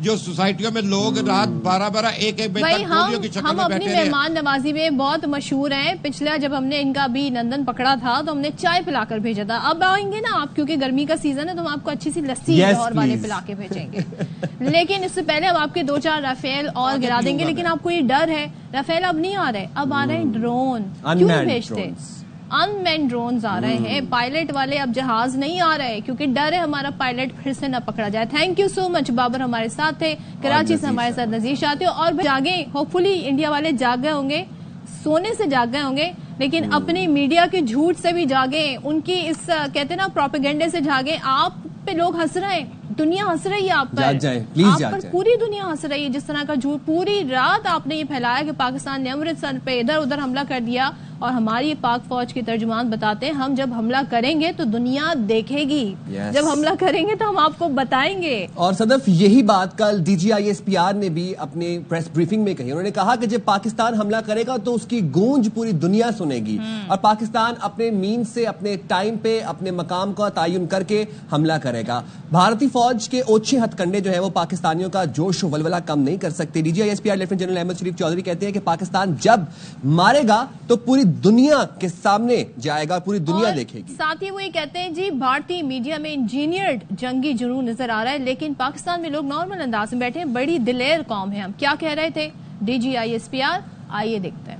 جو سوسائٹیوں میں لوگ رات 12-12 1-1 بجے تک گولیوں کی شکل میں بیٹھے رہے. ہم اپنی مہمان نوازی میں بہت مشہور ہیں. پچھلا جب ہم نے ان کا بھی لندن پکڑا تھا تو ہم نے چائے پلا کر بھیجا تھا. اب آئیں گے نا آپ, کیونکہ گرمی کا سیزن ہے, تو ہم آپ کو اچھی سی لسی لاہور والے پلا کے بھیجیں گے. لیکن اس سے پہلے ہم آپ کے 2-4 رافیل اور گرا دیں گے. لیکن آپ کو یہ ڈر ہے, رافیل اب نہیں آ رہے, اب آ رہے ہیں ڈرون. کیوں بھیجتے؟ ان-مین ڈرونز آ رہے ہیں. پائلٹ والے اب جہاز نہیں آ رہے, کیونکہ ڈر ہے ہمارا پائلٹ پھر سے نہ پکڑا جائے. تھینک یو سو مچ. بابر ہمارے ساتھ تھے, کراچی سے ہمارے ساتھ نذیر شاہ تھے. اور جاگیں, ہوپ فلی انڈیا والے جاگ گئے ہوں گے, سونے سے جاگ گئے ہوں گے, لیکن اپنی میڈیا کے جھوٹ سے بھی جاگیں, ان کی اس کہتے نا پروپیگنڈے سے جاگیں. آپ پہ لوگ ہنس رہے ہیں, دنیا ہنس رہی ہے آپ پر, آپ پر پوری دنیا ہنس رہی ہے. جس طرح کا جھوٹ پوری رات آپ نے یہ پھیلایا کہ پاکستان نے امرتسر پہ ادھر ادھر حملہ کر دیا, اور ہماری پاک فوج کے ترجمان بتاتے ہیں ہم جب حملہ کریں گے تو دنیا دیکھے گی, جب حملہ کریں گے تو ہم آپ کو بتائیں گے. اور صدف یہی بات کل DGISPR نے بھی اپنے پریس بریفنگ میں کہی. انہوں نے کہا کہ جب پاکستان حملہ کرے گا تو اس کی گونج پوری دنیا سنے گی, اور پاکستان اپنے مین سے اپنے ٹائم پہ اپنے مقام کا تعین کر کے حملہ کرے گا. بھارتی فوج کے اوچھے ہتھ کنڈے جو ہے وہ پاکستانیوں کا جوش و ولولہ کم نہیں کر سکتے. DGISPR لیفٹیننٹ جنرل احمد شریف چودھری کہتے ہیں کہ پاکستان جب مارے گا تو پوری دنیا کے سامنے جائے گا, پوری دنیا دیکھے گی. ساتھ ہی وہ یہ کہتے ہیں جی بھارتی میڈیا میں انجینئرڈ جنگی جنون نظر آ رہا ہے, لیکن پاکستان میں لوگ نارمل انداز میں بیٹھے ہیں. بڑی دلیر قوم ہے ہم. کیا کہہ رہے تھے DGISPR, آئیے دیکھتے ہیں.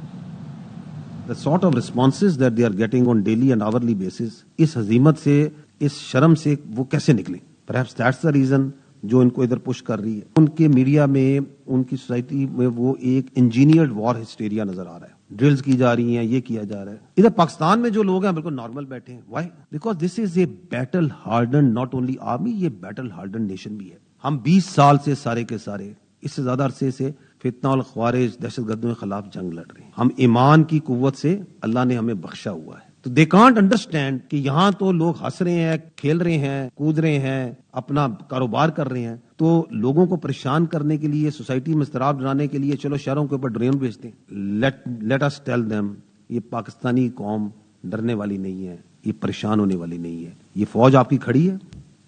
The sort of responses that they are getting on daily and hourly basis, اس ہزیمت سے, اس شرم سے وہ کیسے نکلیں؟ Perhaps that's the reason جو ان کو ادھر پش کر رہی ہے. ان کے میڈیا میں, ان کی سوسائٹی میں وہ ایک انجینئرڈ وار ہسٹیریا نظر آ رہا ہے. ڈرلز کی جا رہی ہیں, یہ کیا جا رہا ہے. ادھر پاکستان میں جو لوگ ہیں بالکل نارمل بیٹھے ہیں. Why? Because this is a battle hardened not only army, یہ بیٹل ہارڈنڈ نیشن بھی ہے. ہم 20 سال سے سارے کے سارے, اس سے زیادہ عرصے سے فتنہ والخوارج دہشت گردوں کے خلاف جنگ لڑ رہے ہیں. ہم ایمان کی قوت سے اللہ نے ہمیں بخشا ہوا ہے. تو دے کانٹ انڈرسٹینڈ کہ یہاں تو لوگ ہنس رہے ہیں, کھیل رہے ہیں, کود رہے ہیں, اپنا کاروبار کر رہے ہیں, تو لوگوں کو پریشان کرنے کے لیے, سوسائٹی میں اضطراب ڈرانے کے لیے چلو شہروں کے اوپر ڈرون بھیجتے ہیں. لیٹ اس ٹیل دیم, یہ پاکستانی قوم ڈرنے والی نہیں ہے, یہ پریشان ہونے والی نہیں ہے. یہ فوج آپ کی کھڑی ہے,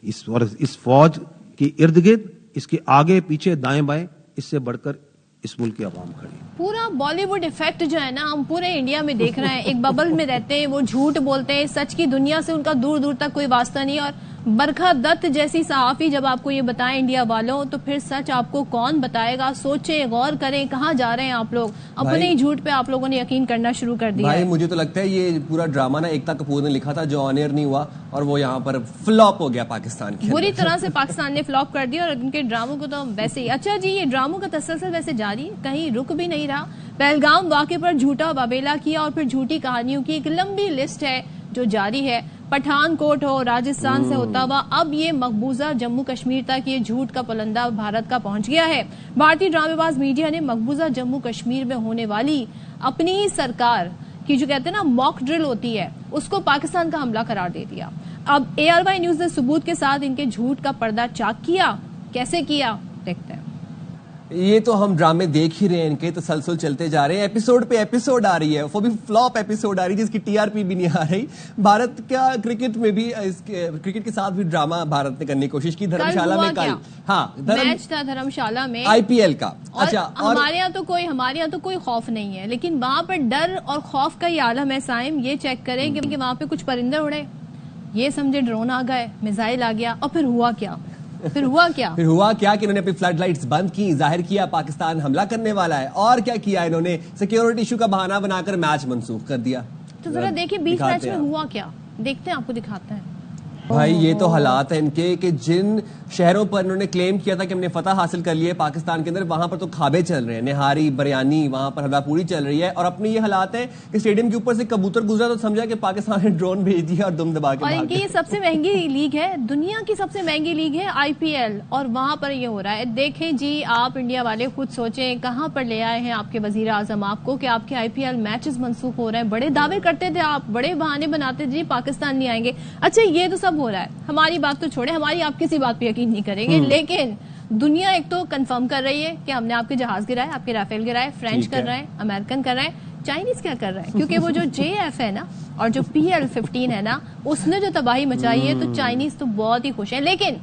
اس فوج کے ارد گرد, اس کے آگے پیچھے دائیں بائیں, اس سے بڑھ کر اس ملک کی عوام کھڑی. پورا بالی ووڈ ایفیکٹ جو ہے نا ہم پورے انڈیا میں دیکھ رہے ہیں. ایک ببل میں رہتے ہیں, وہ جھوٹ بولتے ہیں, سچ کی دنیا سے ان کا دور دور تک کوئی واسطہ نہیں. اور برکھا دت جیسی صحافی جب آپ کو یہ بتائیں انڈیا والوں, تو پھر سچ آپ کو کون بتائے گا؟ سوچیں, غور کریں, کہاں جا رہے ہیں آپ لوگ. اپنے ہی جھوٹ پہ آپ لوگوں نے یقین کرنا شروع کر دیا. بھائی مجھے تو لگتا ہے یہ پورا ڈرامہ نا ایکتا کپور نے لکھا تھا, جو آن ایئر نہیں ہوا, اور وہ یہاں پر فلاپ ہو گیا پاکستان کی. بری طرح سے پاکستان نے فلاپ کر دیا, اور ان کے ڈراموں کو تو ویسے ہی. اچھا جی, یہ ڈراموں کا تسلسل ویسے جاری, کہیں رک بھی نہیں رہا. پہلگام واقعے پر جھوٹا بابیلا کیا, اور پھر جھوٹی کہانیوں کی ایک لمبی لسٹ ہے جو جاری ہے. پٹھان کوٹ ہو, راجستھان سے ہوتا ہوا اب یہ مقبوضہ جموں کشمیر تک یہ جھوٹ کا پلندہ بھارت کا پہنچ گیا ہے. بھارتی ڈرامے باز میڈیا نے مقبوضہ جموں کشمیر میں ہونے والی اپنی ہی سرکار کی جو کہتے ہیں نا موک ڈرل ہوتی ہے, اس کو پاکستان کا حملہ قرار دے دیا. اب ARY نیوز نے ثبوت کے ساتھ ان کے جھوٹ کا پردہ چاک کیا. کیسے کیا دیکھتے ہیں. یہ تو ہم ڈرامے دیکھ ہی رہے ہیں, ان کے تسلسل چلتے جا رہے ہیں. ایپیسوڈ پہ ایپیسوڈ آ رہی ہے, وہ بھی فلاپ ایپیسوڈ آ رہی ہے جس کی TRP بھی نہیں آ رہی. بھارت کا کرکٹ میں بھی, کرکٹ کے ساتھ بھی ڈرامہ بھارت نے کرنے کی کوشش کی. دھرمشالہ میں کل میچ تھا, دھرمشالہ میں IPL کا. اچھا, ہمارے یہاں تو کوئی خوف نہیں ہے, لیکن وہاں پر ڈر اور خوف کا یہ عالم ہے. سائم یہ چیک کریں کہ وہاں پہ کچھ پرندے اڑے, یہ سمجھے ڈرون آ گئے, میزائل آ گیا, اور پھر ہوا کیا کہ انہوں نے اپنی فلڈ لائٹس بند کی, ظاہر کیا پاکستان حملہ کرنے والا ہے. اور کیا کیا انہوں نے, سیکیورٹی ایشو کا بہانہ بنا کر میچ منسوخ کر دیا. تو ذرا دیکھیں 20 میچ میں ہوا کیا, دیکھتے ہیں, آپ کو دکھاتے ہیں. بھائی یہ تو حالات ہیں ان کے کہ جن شہروں پر انہوں نے کلیم کیا تھا کہ ہم نے فتح حاصل کر لی ہے پاکستان کے اندر, وہاں پر تو کھابے چل رہے ہیں, نہاری, بریانی, وہاں پر ہلوا پوری چل رہی ہے. اور اپنے یہ حالات ہیں کہ اسٹیڈیم کے اوپر سے کبوتر گزرا تو سمجھا کہ پاکستان نے ڈرون بھیج دیا اور دم دبا کے. اور ان کی یہ سب سے مہنگی لیگ ہے, دنیا کی سب سے مہنگی لیگ ہے IPL, اور وہاں پر یہ ہو رہا ہے. دیکھیں جی, آپ انڈیا والے خود سوچیں کہاں پر لے آئے ہیں آپ کے وزیر اعظم آپ کو کہ آپ کے IPL میچز منسوخ ہو رہے ہیں. بڑے دعوے کرتے تھے آپ, بڑے بہانے بناتے تھے, پاکستان نہیں آئیں گے. اچھا یہ تو سب ہو رہا ہے, ہماری بات تو چھوڑے, ہماری آپ کسی بات پہ یقین نہیں کریں گے, لیکن دنیا ایک تو کنفرم کر رہی ہے کہ ہم نے آپ کے جہاز گرائے, آپ کے رافیل گرائے, فرینچ کر رہے ہیں, امریکن کر رہے ہیں, چائنیز کیا کر رہے ہیں, کیونکہ وہ جو JF ہے نا اور جو PL-15 ہے نا, اس نے جو تباہی مچائی ہے, تو چائنیز تو بہت ہی خوش ہیں. لیکن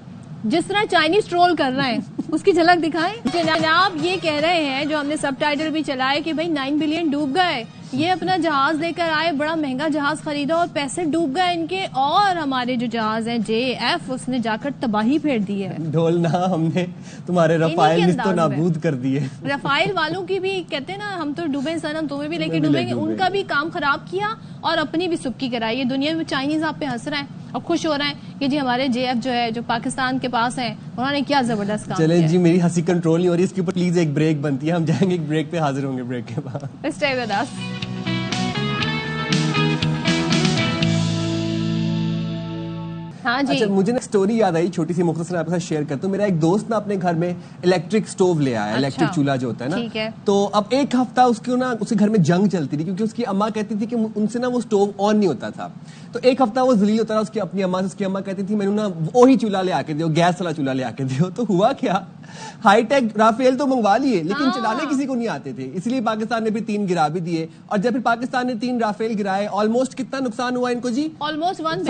جس طرح چائنیز ٹرول کر رہے ہیں اس کی جھلک دکھائیں. جناب یہ کہہ رہے ہیں جو ہم نے سب ٹائٹل بھی چلائے کہ بھائی 9 بلین ڈوب گئے, یہ اپنا جہاز لے کر آئے, بڑا مہنگا جہاز خریدا اور پیسے ڈوب گئے ان کے, اور ہمارے جو جہاز ہیں JF اس نے جا کر تباہی پھیر دی ہے. ڈھولنا ہم نے تمہارے رفائل نیست و نابود کر دیے. رفائل والوں کی بھی کہتے ہیں نا ہم تو ڈوبے سنم تمہیں بھی لے کے ڈوبیں گے, ان کا بھی کام خراب کیا اور اپنی بھی سبکی کرائی. دنیا میں چائنیز آپ پہ ہنس رہے ہیں اور خوش ہو رہے ہیں کہ جی ہمارے JF جو ہے جو پاکستان کے پاس ہیں انہوں نے کیا زبردست کام کیا. چلیں جی میری ہنسی کنٹرول نہیں ہو رہی, اس کے اوپر پلیز ایک بریک بنتی ہے, ہم جائیں گے ایک بریک پہ, حاضر ہوں گے بریک کے بعد. Stay with us. ہاں جی. اچھا مجھے نا سٹوری یاد آئی چھوٹی سی, مختصر آپ کے ساتھ شیئر کرتا ہوں. میرا ایک دوست نا اپنے گھر میں الیکٹرک سٹوو لے آیا, الیکٹرک چولہا جو ہوتا ہے نا, تو اب ایک ہفتہ اس کے نا اس کے گھر میں جنگ چلتی تھی کیونکہ اس کی اماں کہتی تھی کہ ان سے نا وہ سٹوو آن نہیں ہوتا تھا. تو ایک ہفتہ وہ ذلیل ہوتا رہا اس کی اپنی اماں سے. اس کی اماں کہتی تھی میں نے نا وہی چولہا لے آ کے دیو, گیس والا چولہا لے آ کے دیو. تو ہوا کیا, ہائی ٹیک رافیل تو منگوا لیے لیکن چلانے کسی کو نہیں آتے تھے, اس لیے پاکستان نے بھی 3 گرا بھی دیے. اور جب پھر پاکستان نے 3 رافیل گرائے, آلموسٹ کتنا نقصان ہوا ان کو جی؟ Almost $1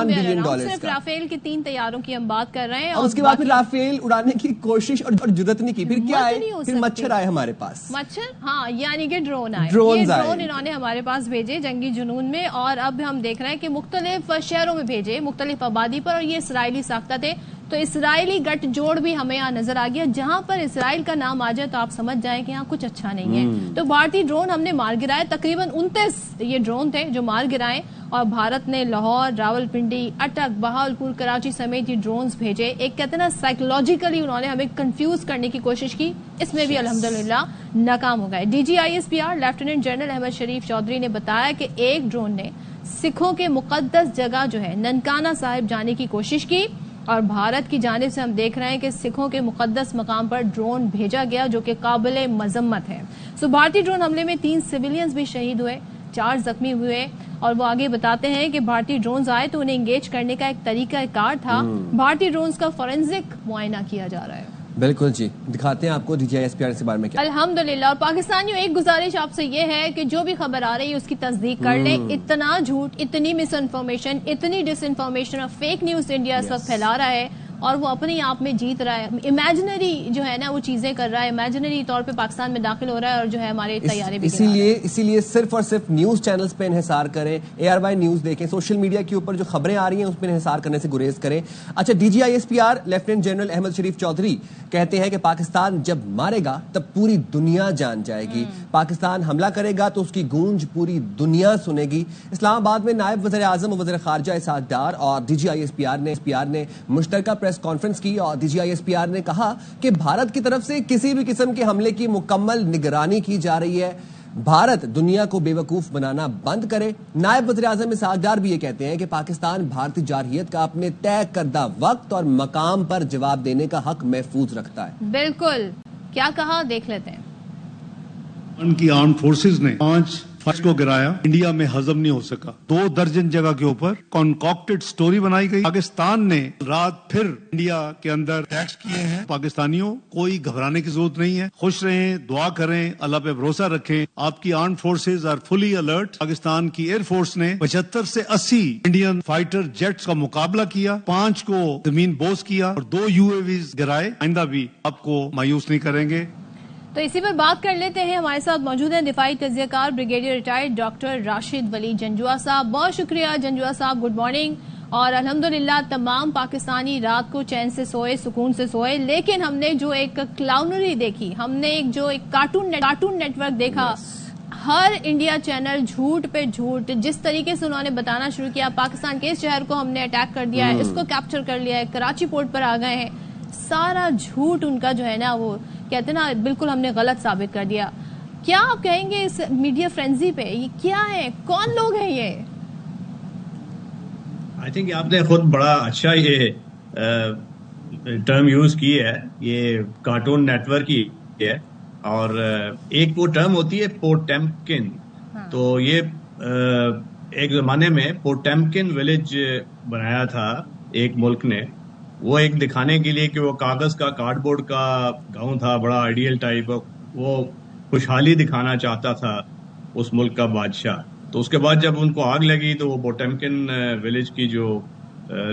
billion. صرف رافیل کے 3 طیاروں کی ہم بات کر رہے ہیں. اور اس کے بعد پھر رافیل اڑانے کی کوشش اور جرت نہیں کی. پھر کیا آئے, پھر مچھر آئے ہمارے پاس. مچھر, ہاں یعنی کہ ڈرون آئے. ڈرون انہوں نے ہمارے پاس بھیجے جنگی جنون میں, اور اب ہم دیکھ رہے ہیں کہ مختلف شہروں میں بھیجے, مختلف آبادی پر, اور یہ اسرائیلی ساختہ تھے. تو اسرائیلی گٹ جوڑ بھی ہمیں یہاں نظر آ گیا. جہاں پر اسرائیل کا نام آ جائے تو آپ سمجھ جائیں کہ یہاں کچھ اچھا نہیں ہے. تو بھارتی ڈرون ہم نے مار گرائے, تقریباً 29 یہ ڈرون تھے جو مار گرائے, اور بھارت نے لاہور, راول پنڈی, اٹک, بہاولپور, کراچی سمیت یہ ڈرونز بھیجے. ایک کہتے ہیں نا سائیکولوجیکلی انہوں نے ہمیں کنفیوز کرنے کی کوشش کی, اس میں بھی الحمدللہ ناکام ہو گئے. DGISPR لیفٹیننٹ جنرل احمد شریف چودھری نے بتایا کہ ایک ڈرون نے سکھوں کے مقدس جگہ جو ہے ننکانہ صاحب جانے کی کوشش کی, اور بھارت کی جانب سے ہم دیکھ رہے ہیں کہ سکھوں کے مقدس مقام پر ڈرون بھیجا گیا جو کہ قابل مذمت ہے. بھارتی ڈرون حملے میں 3 سویلینز بھی شہید ہوئے, 4 زخمی ہوئے, اور وہ آگے بتاتے ہیں کہ بھارتی ڈرونز آئے تو انہیں انگیج کرنے کا ایک طریقہ کار تھا. بھارتی ڈرونز کا فورینزک معائنہ کیا جا رہا ہے. بالکل جی, دکھاتے ہیں آپ کو DGISPR کے بارے میں کیا. الحمدللہ. اور پاکستانیوں ایک گزارش آپ سے یہ ہے کہ جو بھی خبر آ رہی ہے اس کی تصدیق کر لیں. اتنا جھوٹ, اتنی مس انفارمیشن, اتنی ڈس انفارمیشن اور فیک نیوز انڈیا اس وقت پھیلا رہا ہے, اور وہ اپنے آپ میں جیت رہا ہے. امیجنری جو ہے نا وہ چیزیں کر رہا ہے, امیجنری طور پہ پاکستان میں داخل ہو رہا ہے, اور جو ہے ہمارے تیارے بھی. اسی لیے صرف اور صرف نیوز چینلز پہ انحصار کریں, ARY نیوز دیکھیں, سوشل میڈیا کے اوپر جو خبریں آ رہی ہیں اس پہ انحصار کرنے سے گریز کریں. اچھا, DGISPR لیفٹیننٹ جنرل احمد شریف چودھری کہتے ہیں کہ پاکستان جب مارے گا تب پوری دنیا جان جائے گی. پاکستان حملہ کرے گا تو اس کی گونج پوری دنیا سنے گی. اسلام آباد میں نائب وزیر اعظم و وزیر خارجہ اسحاق ڈار اور DGISPR نے مشترکہ پریس کانفرنس کی, اور DGISPR نے کہا کہ بھارت کی طرف سے کسی بھی قسم کے حملے کی مکمل نگرانی کی جا رہی ہے. بھارت دنیا کو بے وقوف بنانا بند کرے. نائب وزیر اعظم اسحاق ڈار بھی یہ کہتے ہیں کہ پاکستان بھارتی جارحیت کا اپنے طے کردہ وقت اور مقام پر جواب دینے کا حق محفوظ رکھتا ہے. بالکل, کیا کہا دیکھ لیتے ہیں. ان کی آرم فورسز نے 5 فرض کو گرایا, انڈیا میں ہضم نہیں ہو سکا. 2 درجن جگہ کے اوپر کانکاکٹڈ سٹوری بنائی گئی. پاکستان نے رات پھر انڈیا کے اندر اٹیکس کیے ہیں. پاکستانیوں کوئی گھبرانے کی ضرورت نہیں ہے, خوش رہیں, دعا کریں, اللہ پہ بھروسہ رکھیں. آپ کی armed forces are fully alert. Pakistan کی ایئر فورس نے 75 سے 80 انڈین فائٹر جیٹس کا مقابلہ کیا, 5 کو زمین بوس کیا, اور 2 UAVs گرائے. آئندہ بھی آپ کو مایوس نہیں کریں گے. تو اسی پر بات کر لیتے ہیں. ہمارے ساتھ موجود ہیں دفاعی تجزیہ کار بریگیڈیئر ریٹائرڈ ڈاکٹر راشد ولی جنجوا صاحب. بہت شکریہ جنجوا صاحب, گڈ مارننگ. اور الحمدللہ تمام پاکستانی رات کو چین سے سوئے, سکون سے سوئے, لیکن ہم نے جو ایک کلاؤنری دیکھی, ہم نے ایک کارٹون نیٹ ورک دیکھا, ہر انڈیا چینل جھوٹ پہ جھوٹ, جس طریقے سے انہوں نے بتانا شروع کیا پاکستان کے اس شہر کو ہم نے اٹیک کر دیا ہے, اس کو کیپچر کر لیا ہے, کراچی پورٹ پر آ گئے ہیں, سارا جھوٹ ان کا جو ہے نا وہ کہتے ہیں نا بالکل ہم نے غلط ثابت کر دیا. کیا آپ کہیں گے اس میڈیا فرینزی پہ, یہ کیا ہے, کون لوگ ہیں یہ؟ آئی تھنک آپ نے خود بڑا اچھا یہ ٹرم یوز کی ہے, یہ کارٹون نیٹ ورک ہی ہے, اور ایک وہ ٹرم ہوتی ہے پوٹیمکن. تو یہ ایک زمانے میں پوٹیمکن ولیج بنایا تھا ایک ملک نے, وہ ایک دکھانے کے لیے کہ وہ کاغذ کا کارڈ بورڈ کا گاؤں تھا, بڑا آئیڈیل ٹائپ, وہ خوشحالی دکھانا چاہتا تھا اس ملک کا بادشاہ. تو اس کے بعد جب ان کو آگ لگی تو وہ پوٹیمکن ولیج کی جو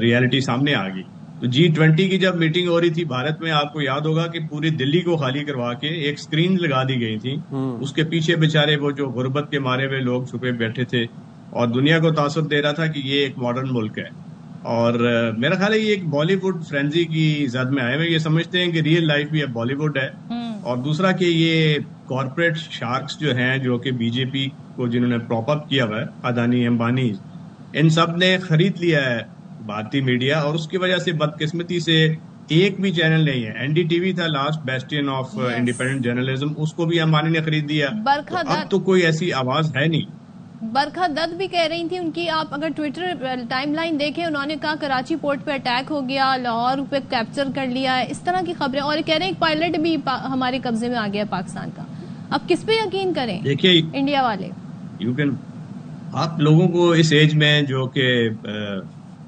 ریالٹی سامنے آ گئی, تو G20 کی جب میٹنگ ہو رہی تھی بھارت میں، آپ کو یاد ہوگا کہ پوری دلی کو خالی کروا کے ایک سکرین لگا دی گئی تھی، اس کے پیچھے بیچارے وہ جو غربت کے مارے ہوئے لوگ چھپے بیٹھے تھے، اور دنیا کو تاثر دے رہا تھا کہ یہ ایک ماڈرن ملک ہے. اور میرا خیال ہے یہ ایک بالی ووڈ فرینزی کی زد میں آئے ہوئے، یہ سمجھتے ہیں کہ ریئل لائف بھی اب بالی ووڈ ہے. اور دوسرا کہ یہ کارپوریٹ شارکس جو ہیں، جو کہ بی جے پی کو جنہوں نے پراپ اپ کیا ہوا ہے، اڈانی امبانی، ان سب نے خرید لیا ہے بھارتی میڈیا، اور اس کی وجہ سے بدقسمتی سے ایک بھی چینل نہیں ہے. این ڈی ٹی وی تھا لاسٹ بیسٹین آف انڈیپینڈنٹ جرنلزم، اس کو بھی امبانی نے خرید دیا. اب تو کوئی ایسی آواز ہے نہیں. برکھا دت بھی کہہ رہی تھی ان کی، آپ اگر ٹویٹر ٹائم لائن دیکھیں، انہوں نے کہا کراچی پورٹ پہ اٹیک ہو گیا، لاہور پہ کیپچر کر لیا ہے، اس طرح کی خبریں، اور کہہ رہے ہیں ایک پائلٹ بھی ہمارے قبضے میں آ گیا پاکستان کا. اب کس پہ یقین کریں؟ دیکھیے انڈیا والے آپ لوگوں کو اس ایج میں جو کہ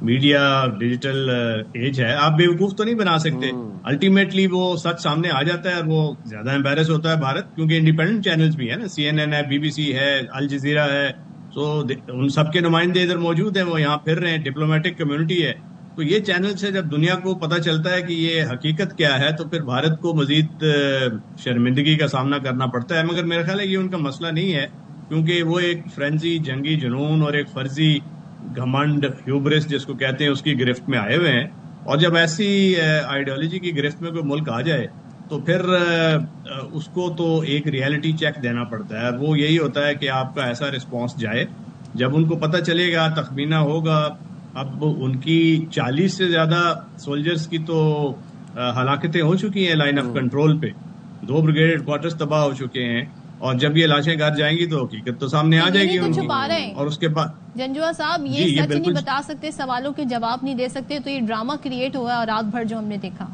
میڈیا ڈیجیٹل ایج ہے، آپ بیوقوف تو نہیں بنا سکتے. الٹیمیٹلی وہ سچ سامنے آ جاتا ہے، اور وہ زیادہ امبیرس ہوتا ہے بھارت، کیونکہ انڈیپینڈنٹ چینلز بھی ہیں نا، CNN ہے، BBC ہے، الجزیرہ ہے، تو ان سب کے نمائندے ادھر موجود ہیں، وہ یہاں پھر رہے ہیں، ڈپلومیٹک کمیونٹی ہے. تو یہ چینل سے جب دنیا کو پتہ چلتا ہے کہ یہ حقیقت کیا ہے، تو پھر بھارت کو مزید شرمندگی کا سامنا کرنا پڑتا ہے. مگر میرا خیال ہے یہ ان کا مسئلہ نہیں ہے، کیونکہ وہ ایک فرینزی جنگی جنون اور ایک فرضی گھمنڈ ہیوبرس جس کو کہتے ہیں اس کی گرفت میں آئے ہوئے ہیں. اور جب ایسی آئیڈیالوجی کی گرفت میں کوئی ملک آ جائے تو پھر اس کو تو ایک ریئلٹی چیک دینا پڑتا ہے. وہ یہی ہوتا ہے کہ آپ کا ایسا رسپانس جائے. جب ان کو پتہ چلے گا، تخمینہ ہوگا، اب ان کی 40 سے زیادہ سولجرز کی تو ہلاکتیں ہو چکی ہیں لائن آف کنٹرول پہ، 2 بریگیڈ ہیڈ کوارٹرز تباہ ہو چکے ہیں، اور جب یہ لاشیں گھر جائیں گی تو حقیقت تو سامنے آ جائے گی ان کی. اور اس کے بعد جنجوا صاحب یہ سچ نہیں بتا سکتے، سوالوں کے جواب نہیں دے سکتے، تو یہ ڈرامہ کریٹ ہوا ہے رات بھر جو ہم نے دیکھا.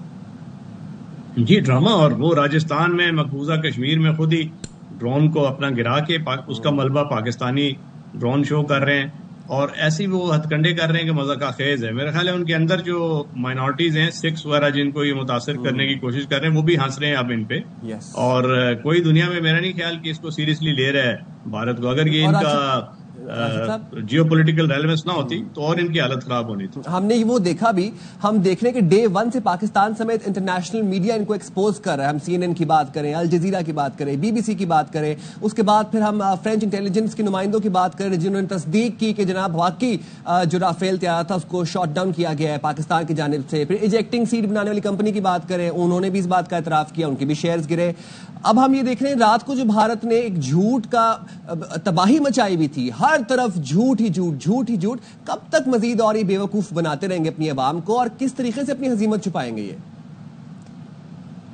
جی ڈرامہ، اور وہ راجستھان میں مقبوضہ کشمیر میں خود ہی ڈرون کو اپنا گرا کے اس کا ملبہ پاکستانی ڈرون شو کر رہے ہیں، اور ایسی وہ ہتھ کنڈے کر رہے ہیں کہ مذاق خیز ہے. میرا خیال ہے ان کے اندر جو مائنورٹیز ہیں، سکھس وغیرہ، جن کو یہ متاثر کرنے کی کوشش کر رہے ہیں، وہ بھی ہنس رہے ہیں اب ان پہ. اور کوئی دنیا میں میرا نہیں خیال کہ اس کو سیریسلی لے رہا ہے بھارت کو. اگر یہ ان کا جیو پولیٹیکل ریلیونس نہ ہوتی تو اور ان کی حالت خراب ہونی تھی. ہم نے وہ دیکھا بھی، ہم دیکھ رہے ہیں کہ ڈے 1 سے پاکستان سمیت انٹرنیشنل میڈیا ان کو ایکسپوز کر رہا ہے. ہم CNN کی بات کریں، الجزیرہ کی بات کریں، BBC کی بات کریں، اس کے بعد پھر ہم فرینچ انٹیلیجنس کے نمائندوں کی بات کریں جنہوں نے تصدیق کی کہ جناب واقعی جو رافیل طیارہ تھا اس کو شاٹ ڈاؤن کیا گیا ہے پاکستان کی جانب سے. پھر ایجیکٹنگ سیٹ بنانے والی کمپنی کی بات کریں، انہوں نے بھی اس بات کا اعتراف کیا، ان کے بھی شیئرز گرے. اب ہم یہ دیکھ رہے ہیں رات کو جو بھارت نے ایک جھوٹ کا تباہی مچائی ہوئی تھی، ہر طرف جھوٹ ہی جھوٹ، جھوٹ ہی جھوٹ. کب تک مزید اور یہ بے وقوف بناتے رہیں گے اپنی عوام کو، اور کس طریقے سے اپنی ہزیمت چھپائیں گے؟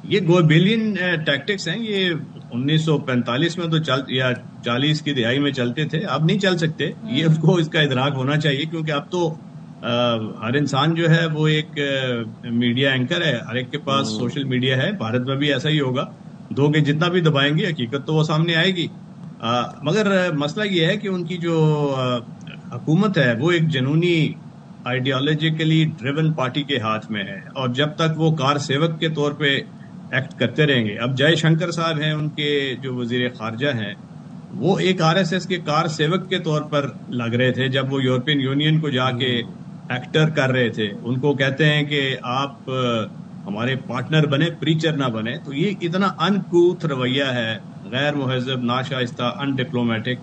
یہ گوبیلین ٹیکٹکس ہیں، یہ 1945 میں تو یا 40 کی دہائی میں چلتے تھے، اب نہیں چل سکتے. یہ ان کو اس کا ادراک ہونا چاہیے، کیونکہ اب تو ہر انسان جو ہے وہ ایک میڈیا اینکر ہے، ہر ایک کے پاس سوشل میڈیا ہے. بھارت میں بھی ایسا ہی ہوگا، دو کہ جتنا بھی دبائیں گے حقیقت تو وہ سامنے آئے گی. مگر مسئلہ یہ ہے کہ ان کی جو حکومت ہے وہ ایک جنونی آئیڈیالوجیکلی ڈریون پارٹی کے ہاتھ میں ہے، اور جب تک وہ کار سیوک کے طور پہ ایکٹ کرتے رہیں گے. اب جے شنکر صاحب ہیں ان کے جو وزیر خارجہ ہیں، وہ ایک RSS کے کار سیوک کے طور پر لگ رہے تھے جب وہ یورپین یونین کو جا کے ایکٹر کر رہے تھے. ان کو کہتے ہیں کہ آپ ہمارے پارٹنر بنے، پریچر نہ بنے. تو یہ اتنا انکوتھ رویہ ہے، غیر مہذب، ناشائستہ، ان ڈپلومیٹک.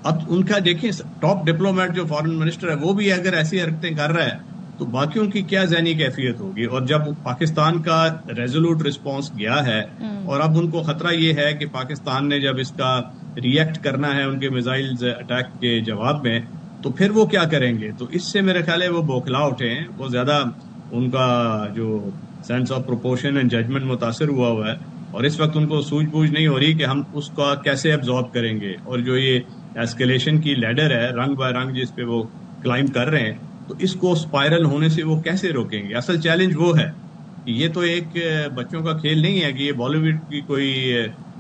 اب ان کا دیکھیں ٹاپ ڈپلومیٹ جو فارن منسٹر ہے وہ بھی اگر ایسی حرکتیں کر رہا ہے تو باقیوں کی کیا ذہنی کیفیت ہوگی. اور جب پاکستان کا ریزولوٹ رسپانس گیا ہے اور اب ان کو خطرہ یہ ہے کہ پاکستان نے جب اس کا ری ایکٹ کرنا ہے ان کے میزائلز اٹیک کے جواب میں، تو پھر وہ کیا کریں گے. تو اس سے میرے خیال ہے وہ بوکھلا اٹھے ہیں، وہ زیادہ ان کا جو sense of proportion and judgement متاثر ہوا ہے، اور اس وقت ان کو سوجھ بوجھ نہیں ہو رہی کہ ہم اس کا کیسے ایبزارب کریں گے. اور جو یہ ایسکیلیشن کی لیڈر ہے رنگ بائی رنگ جس پہ وہ کلائم کر رہے ہیں، تو اس کو اسپائرل ہونے سے وہ کیسے روکیں گے. اصل چیلنج وہ ہے کہ یہ تو ایک بچوں کا کھیل نہیں ہے، کہ یہ بالی ووڈ کی کوئی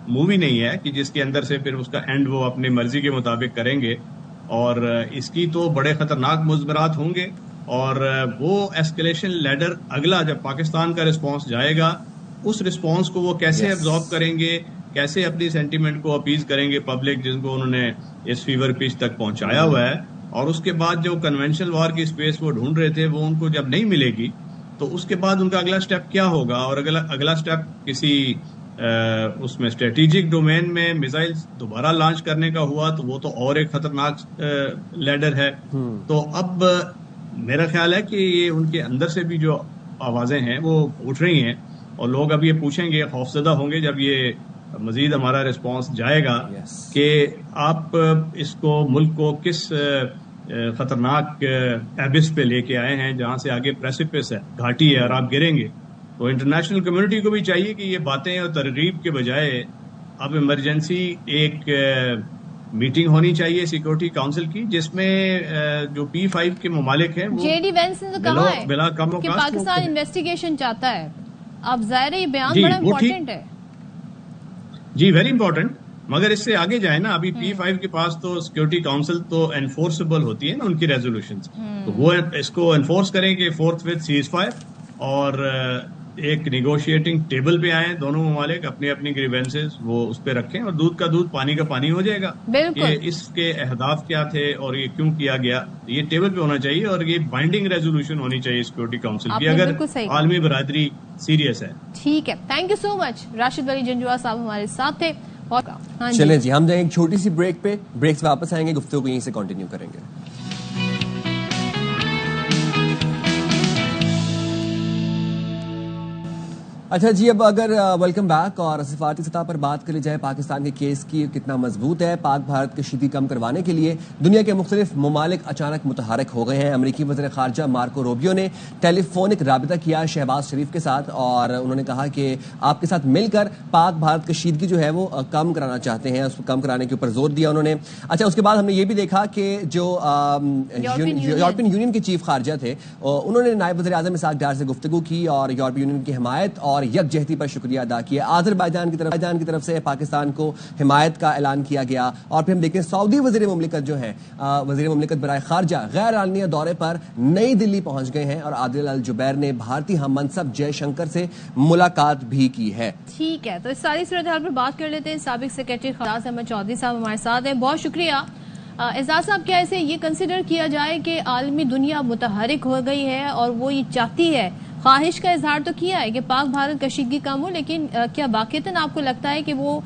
مووی نہیں ہے کہ جس کے اندر سے پھر اس کا اینڈ وہ اپنی مرضی کے مطابق کریں گے. اور اس کی تو بڑے خطرناک مضمرات ہوں گے. اور وہ ایسکیلیشن لیڈر اگلا جب پاکستان کا رسپانس جائے گا، اس رسپانس کو وہ کیسے ایبزارب کریں گے، کیسے اپنی سینٹیمنٹ کو اپیز کریں گے پبلک جن کو انہوں نے اس فیور پچ تک پہنچایا ہوا ہے. اور اس کے بعد جو کنونشنل وار کی اسپیس وہ ڈھونڈ رہے تھے وہ ان کو جب نہیں ملے گی تو اس کے بعد ان کا اگلا سٹیپ کیا ہوگا, اور اگلا سٹیپ کسی اس میں اسٹریٹجک ڈومین میں میزائل دوبارہ لانچ کرنے کا ہوا تو وہ تو اور ایک خطرناک لیڈر ہے. تو اب میرا خیال ہے کہ یہ ان کے اندر سے بھی جو آوازیں ہیں وہ اٹھ رہی ہیں, اور لوگ اب یہ پوچھیں گے, خوفزدہ ہوں گے جب یہ مزید ہمارا رسپانس جائے گا کہ آپ اس کو ملک کو کس خطرناک ایبس پہ لے کے آئے ہیں جہاں سے آگے پریسیپس ہے, گھاٹی ہے اور آپ گریں گے. تو انٹرنیشنل کمیونٹی کو بھی چاہیے کہ یہ باتیں اور ترغیب کے بجائے اب ایمرجنسی ایک میٹنگ ہونی چاہیے سیکورٹی کاؤنسل کی, جس میں جو P5 کے ممالک ہیں جے ڈی وینس نے تو کہا ہے کہ پاکستان انویسٹیگیشن چاہتا ہے. اب ظاہر ہے یہ بیان بڑا امپورٹنٹ ہے. جی ویری امپورٹنٹ, مگر اس سے آگے جائیں نا, ابھی P5 کے پاس تو سیکورٹی کاؤنسل تو انفورسبل ہوتی ہے نا ان کی ریزولوشنز, تو وہ اس کو انفورس کریں کہ فورتھ وتھ سیز فائر اور ایک نیگوشیٹنگ ٹیبل پہ آئیں دونوں ممالک, اپنی اپنی گریوینسز وہ اس پہ رکھیں, اور دودھ کا دودھ پانی کا پانی ہو جائے گا. کہ اس کے اہداف کیا تھے اور یہ کیوں کیا گیا, یہ ٹیبل پہ ہونا چاہیے, اور یہ بائنڈنگ ریزولوشن ہونی چاہیے سیکورٹی کاؤنسل کی اگر عالمی برادری سیریس ہے. ٹھیک ہے, تھینک یو سو مچ. راشد ولی جنجوعہ صاحب ہمارے ساتھ تھے. چلیں جی, ہم جائیں ایک چھوٹی سی بریک پہ, بریک سے واپس آئیں گے, گفتگو کو یہیں سے کنٹینیو کریں گے. اچھا جی, اب اگر ویلکم بیک, اور سفارتی سطح پر بات کری جائے پاکستان کے کیس کی کتنا مضبوط ہے. پاک بھارت کشیدگی کم کروانے کے لیے دنیا کے مختلف ممالک اچانک متحرک ہو گئے ہیں. امریکی وزیر خارجہ مارکو روبیو نے ٹیلی فونک رابطہ کیا شہباز شریف کے ساتھ, اور انہوں نے کہا کہ آپ کے ساتھ مل کر پاک بھارت کشیدگی جو ہے وہ کم کرانا چاہتے ہیں, اس کو کم کرانے کے اوپر زور دیا انہوں نے. اچھا, اس کے بعد ہم نے یہ بھی دیکھا کہ جو یورپین یونین کے چیف خارجہ تھے انہوں نے نائب وزیر اعظم اسحاق ڈار سے گفتگو کی اور یورپی یونین کی حمایت اور یکجہتی پر شکریہ ادا کیا. آذربائیجان کی طرف سے پاکستان کو حمایت کا اعلان کیا گیا. اور پھر ہم دیکھتے ہیں سعودی وزیر مملکت جو ہیں, وزیر مملکت برائے خارجہ غیر اعلانیہ دورے پر نئی دلی پہنچ گئے ہیں, اور عادل الجبیر نے بھارتی ہم منصب جے شنکر سے ملاقات بھی کی ہے. ٹھیک ہے, تو اس ساری صورتحال پر بات کر لیتے ہیں. سابق سیکرٹری اعزاز احمد چودھری صاحب ہمارے ساتھ ہیں. بہت شکریہ. اعزاز صاحب, کیا اسے یہ کنسیڈر کیا جائے کہ عالمی دنیا متحرک ہو گئی ہے اور وہ یہ چاہتی ہے, خواہش کا اظہار تو کیا ہے کہ پاک بھارت کشیدگی کم ہو, لیکن کیا واقعتاً آپ کو لگتا ہے کہ وہ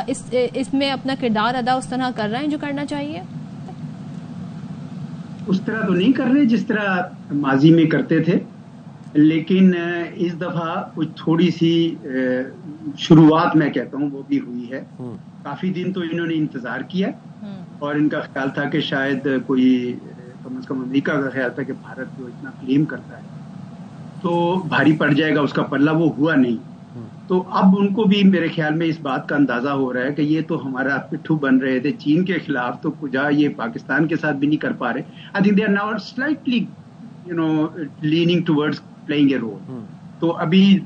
اس میں اپنا کردار ادا اس طرح کر رہے ہیں جو کرنا چاہیے؟ اس طرح تو نہیں کر رہے جس طرح ماضی میں کرتے تھے, لیکن اس دفعہ کچھ تھوڑی سی شروعات میں کہتا ہوں وہ بھی ہوئی ہے. کافی دن تو انہوں نے انتظار کیا, اور ان کا خیال تھا کہ شاید کوئی کم از کم امریکہ کا خیال تھا کہ بھارت جو اتنا کلیم کرتا ہے تو بھاری پڑ جائے گا اس کا پلہ, وہ ہوا نہیں. تو اب ان کو بھی میرے خیال میں اس بات کا اندازہ ہو رہا ہے کہ یہ تو ہمارا پٹھو بن رہے تھے چین کے خلاف, تو کجا یہ پاکستان کے ساتھ بھی نہیں کر پا رہے. I think they are now slightly leaning towards playing a role. تو ابھی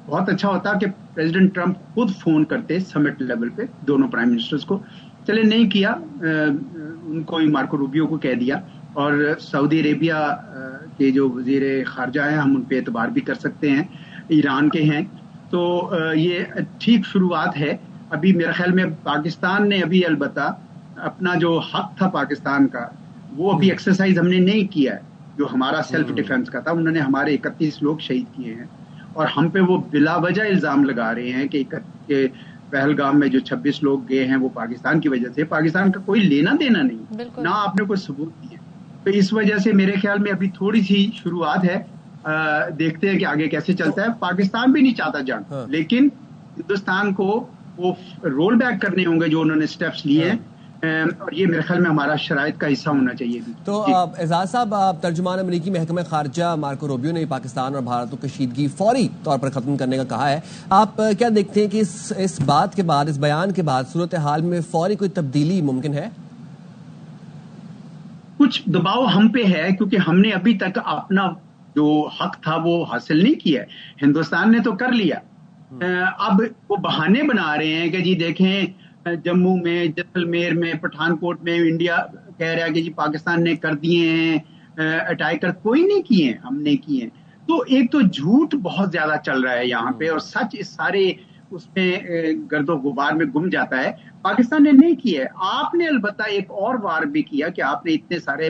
بہت اچھا ہوتا کہ پریزیڈنٹ ٹرمپ خود فون کرتے سمٹ لیول پہ دونوں پرائم منسٹرز کو, چلے نہیں کیا, ان کو مارکو روبیو کو کہہ دیا. اور سعودی عربیہ کے جو وزیر خارجہ ہیں ہم ان پہ اعتبار بھی کر سکتے ہیں, ایران کے ہیں. تو یہ ٹھیک شروعات ہے. ابھی میرے خیال میں پاکستان نے ابھی البتہ اپنا جو حق تھا پاکستان کا وہ ابھی ایکسرسائز ہم نے نہیں کیا ہے, جو ہمارا سیلف ڈیفenس کا تھا. انہوں نے ہمارے 31 لوگ شہید کیے ہیں, اور ہم پہ وہ بلا وجہ الزام لگا رہے ہیں کہ پہلگام میں جو 26 لوگ گئے ہیں وہ پاکستان کی وجہ سے. پاکستان کا کوئی لینا دینا نہیں, نہ آپ نے کوئی ثبوت دیا. تو اس وجہ سے میرے خیال میں ابھی تھوڑی سی شروعات ہے, دیکھتے ہیں کہ آگے کیسے چلتا ہے. پاکستان بھی نہیں چاہتا جنگ, لیکن ہندوستان کو وہ رول بیک کرنے ہوں گے جو انہوں نے سٹیپس لیے ہیں, اور یہ میرے خیال میں ہمارا شرائط کا حصہ ہونا چاہیے. تو اعزاز صاحب, ترجمان امریکی محکمہ خارجہ مارکو روبیو نے پاکستان اور بھارت کو کشیدگی فوری طور پر ختم کرنے کا کہا ہے. آپ کیا دیکھتے ہیں کہ اس بات کے بعد, اس بیان کے بعد صورتحال میں فوری کوئی تبدیلی ممکن ہے؟ کچھ دباؤ ہم پہ ہے کیونکہ ہم نے ابھی تک اپنا جو حق تھا وہ حاصل نہیں کیا. ہندوستان نے تو کر لیا, اب وہ بہانے بنا رہے ہیں کہ جی دیکھیں جموں میں, جیسلمیر میں, پٹھان کوٹ میں انڈیا کہہ رہا ہے کہ جی پاکستان نے کر دیے ہیں اٹیک, کوئی نہیں کیے ہیں, ہم نے کیے ہیں. تو ایک تو جھوٹ بہت زیادہ چل رہا ہے یہاں پہ, اور سچ اس سارے اس میں گرد و غبار میں گم جاتا ہے. پاکستان نے نہیں کیا ہے. آپ نے البتہ ایک اور وار بھی کیا کہ آپ نے اتنے سارے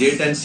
J-10C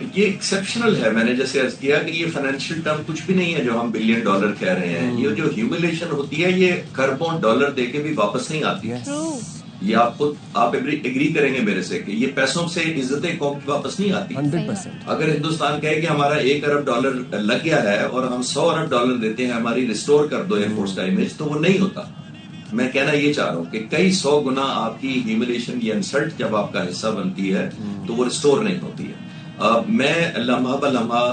یہ ایکسیپشنل ہے. میں نے جیسے عرض کیا کہ یہ فائنینشیل ٹرم کچھ بھی نہیں ہے جو ہم $1 بلین کہہ رہے ہیں. یہ جو ہیوملیشن ہوتی ہے یہ کروڑوں ڈالر دے کے بھی واپس نہیں آتی ہے. یہ آپ ایگری کریں گے میرے سے کہ یہ پیسوں سے عزت قوم کی واپس نہیں آتی. 100%. اگر ہندوستان کہے کہ ہمارا $1 ارب لگ گیا ہے اور ہم $100 ارب دیتے ہیں ہماری ریسٹور کر دو ایئر فورس کا امیج, تو وہ نہیں ہوتا. میں کہنا یہ چاہ رہا ہوں کہ کئی 100 گنا آپ کی ہیوملیشن یا انسلٹ جب آپ کا حصہ بنتی ہے تو وہ ریسٹور نہیں ہوتی ہے. میں لمحہ بہ لمحہ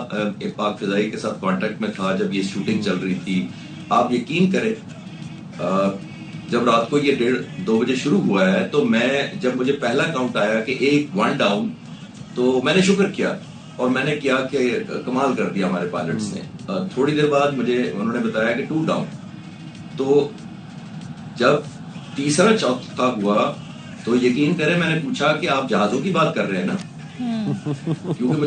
پاک فضائی کے ساتھ کانٹیکٹ میں تھا جب یہ شوٹنگ چل رہی تھی. آپ یقین کریں جب رات کو یہ 1:30-2 بجے شروع ہوا ہے تو میں جب مجھے پہلا کاؤنٹ آیا کہ 1 ڈاؤن تو میں نے شکر کیا اور میں نے کیا کہ کمال کر دیا ہمارے پائلٹس نے. تھوڑی دیر بعد مجھے انہوں نے بتایا کہ 2 ڈاؤن. تو جب تیسرا چوتھا ہوا تو یقین کریں میں نے پوچھا کہ آپ جہازوں کی بات کر رہے ہیں نا, کیونکہ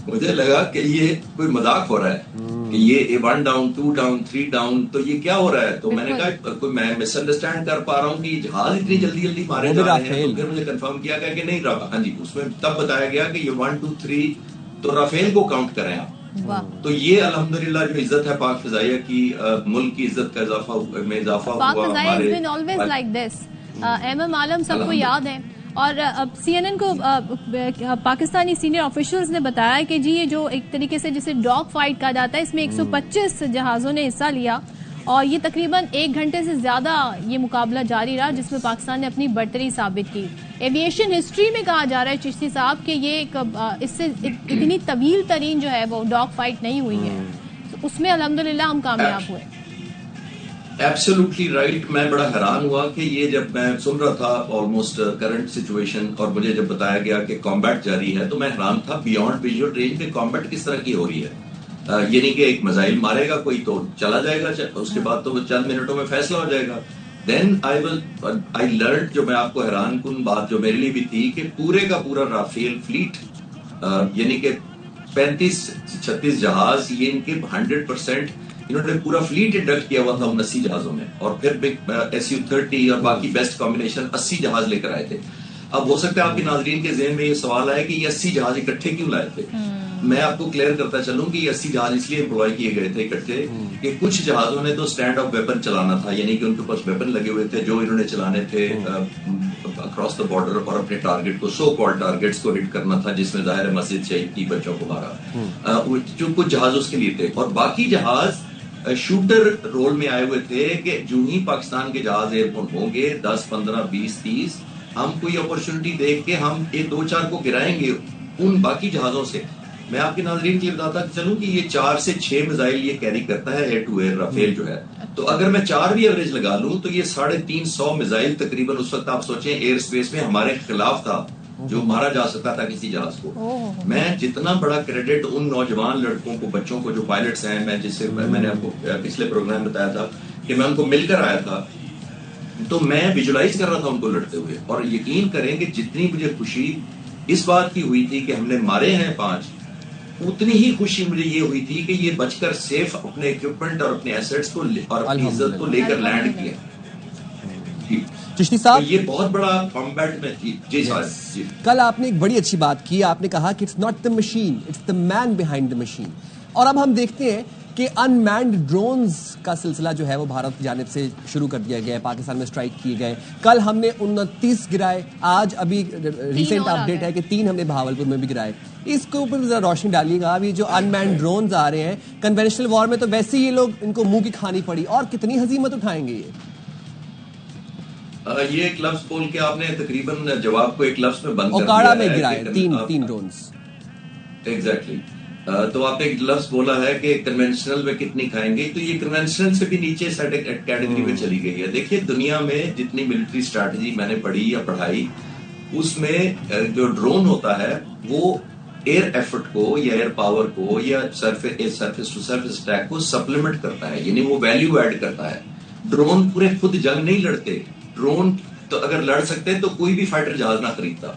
مجھے لگا کہ یہ کوئی مذاق ہو رہا ہے کہ یہ 1 ڈاؤن 2 ڈاؤن 3 ڈاؤن تو یہ کیا ہو رہا ہے. تو میں نے کہا کوئی میں مس انڈرسٹینڈ کر پا رہا ہوں کہ یہ جہاز اتنی جلدی مارے جا رہے ہیں. تو پھر مجھے کنفرم کیا گیا کہ نہیں رہا. ہاں جی, اس میں تب بتایا گیا کہ یہ 1 2 3 تو رافیل کو کاؤنٹ کریں آپ. تو یہ الحمدللہ جو عزت ہے پاک فضائیہ کی, ملک کی عزت کا اضافہ ہوا. پاک فضائیہ has been always like this. M Alam سب کو یاد ہے. اور CNN کو پاکستانی سینئر آفیشلز نے بتایا کہ جی یہ جو ایک طریقے سے جسے ڈاگ فائٹ کہا جاتا ہے اس میں 125 جہازوں نے حصہ لیا اور یہ تقریباً 1 گھنٹے سے زیادہ یہ مقابلہ جاری رہا جس میں پاکستان نے اپنی برتری ثابت کی. ایویشن ہسٹری میں کہا جا رہا ہے چشتی صاحب کہ یہ اس سے اتنی طویل ترین جو ہے وہ ڈاگ فائٹ نہیں ہوئی ہے. اس میں الحمدللہ ہم کامیاب ہوئے. Absolutely right. میں بڑا حیران ہوا کہ یہ جب میں سن رہا تھا آلموسٹ کرنٹ سچویشن اور مجھے جب بتایا گیا کہ کامبیٹ جاری ہے تو میں حیران تھا بیونڈ ویژول رینج پہ کامبیٹ کس طرح کی ہو رہی ہے. یعنی کہ ایک میزائل مارے گا کوئی تو چلا جائے گا, اس کے بعد تو چند منٹوں میں فیصلہ ہو جائے گا. دین آئی لرن, جو میں آپ کو حیران کن بات جو میرے لیے بھی تھی کہ پورے کا پورا رافیل فلیٹ یعنی کہ 35-36 جہاز یہ ان کے 100% انہوں نے پورا فلیٹ انڈکٹ کیا ہوا تھا 79 جہازوں میں, اور پھر SU-30 اور باقی بیسٹ کمبینیشن 80 جہاز لے کر آئے تھے. اب ہو سکتا ہے آپ کے ناظرین کے ذہن میں یہ سوال آئے کہ یہ 80 جہاز اکٹھے کیوں لائے تھے. میں آپ کو کلیئر کرتا چلوں کہ یہ 80 جہاز اس لیے امپلوائے کیے گئے تھے اکٹھے کہ کچھ جہازوں نے تو اسٹینڈ آف ویپن چلانا تھا, یعنی کہ ان کے پاس ویپن لگے ہوئے تھے جو انہوں نے چلانے تھے اکراس دا بارڈر اور اپنے ٹارگیٹ کو سو کالڈ ٹارگیٹس کو ہٹ کرنا تھا, جس میں ظاہر مسجد شہید کی بچوں کو مارا. جو کچھ جہاز اس کے لیے تھے اور باقی جہاز شوٹر رول میں آئے ہوئے تھے کہ جو ہی پاکستان کے جہاز ایئرپورٹ ہوں گے 10 15 20 30 ہم کوئی اپرچونٹی دیکھ کے ہم یہ 2-4 کو گرائیں گے ان باقی جہازوں سے. میں آپ کے ناظرین کے لیے بتاتا چلوں کہ یہ 4 سے 6 میزائل یہ کیری کرتا ہے ایئر ٹو ایئر رافیل جو ہے. تو اگر میں 4 بھی ایوریج لگا لوں تو یہ 350 میزائل تقریباً اس وقت آپ سوچیں ایئر اسپیس میں ہمارے خلاف تھا جو مارا جا سکتا تھا کسی جہاز کو. میں جتنا بڑا کریڈٹ ان نوجوان لڑکوں کو بچوں کو جو پائلٹس ہیں, میں جس سے میں نے آپ کو پچھلے پروگرام میں بتایا تھا کہ میں ان کو مل کر آیا تھا تو میں ویژولائز کر رہا تھا ان کو لڑتے ہوئے, اور یقین کریں کہ جتنی مجھے خوشی اس بات کی ہوئی تھی کہ ہم نے مارے ہیں 5, اتنی ہی خوشی مجھے یہ ہوئی تھی کہ یہ بچ کر سیف اپنے اکوپمنٹ اور اپنے ایسٹس کو اور اپنی عزت کو لے کر لینڈ کیا. چشتی صاحب یہ بہت بڑا کمبیٹ میں تھی. جی صاحب, کل آپ نے ایک بڑی اچھی بات کی, آپ نے کہا کہ it's not the machine, it's the man behind the machine. اور اب ہم دیکھتے ہیں کہ ان مینڈ ڈرونز کا سلسلہ جو ہے وہ بھارت کی جانب سے شروع کر دیا گیا ہے, پاکستان میں اسٹرائک کیے گئے. کل ہم نے 29 گرائے, آج ابھی ریسنٹ اپڈیٹ ہے کہ 3 ہم نے بہاولپور میں بھی گرائے. اس کے اوپر ذرا روشنی ڈالیے گا. ابھی جو ان مینڈ ڈرونز آ رہے ہیں کنونشنل وار میں تو ویسے ہی یہ لوگ ان کو منہ کی کھانی پڑی, اور کتنی ہزیمت اٹھائیں گے یہ ایک لفظ بول کے آپ نے تقریباً جواب کو ایک لفظ میں بند کر اوکاڑا میں گرائے 3 ڈرونز. ایگزیکٹلی. تو آپ نے ایک لفظ بولا ہے کہ کنونشنل میں کتنی کھائیں گے, تو یہ کنونشنل سے بھی نیچے کیٹیگری میں چلی گئی ہے. دیکھیے دنیا میں جتنی ملٹری اسٹریٹجی میں نے پڑھی یا پڑھائی اس میں جو ڈرون ہوتا ہے وہ ایئر ایفرٹ کو یا ایئر پاور کو یا سرفیس ٹو سرفیس اٹیک کو سپلیمنٹ کرتا ہے, یعنی وہ ویلیو ایڈ کرتا ہے. ڈرون پورے خود جنگ نہیں لڑتے. ڈرون تو اگر لڑ سکتے تو کوئی بھی فائٹر جہاز نہ خریدتا,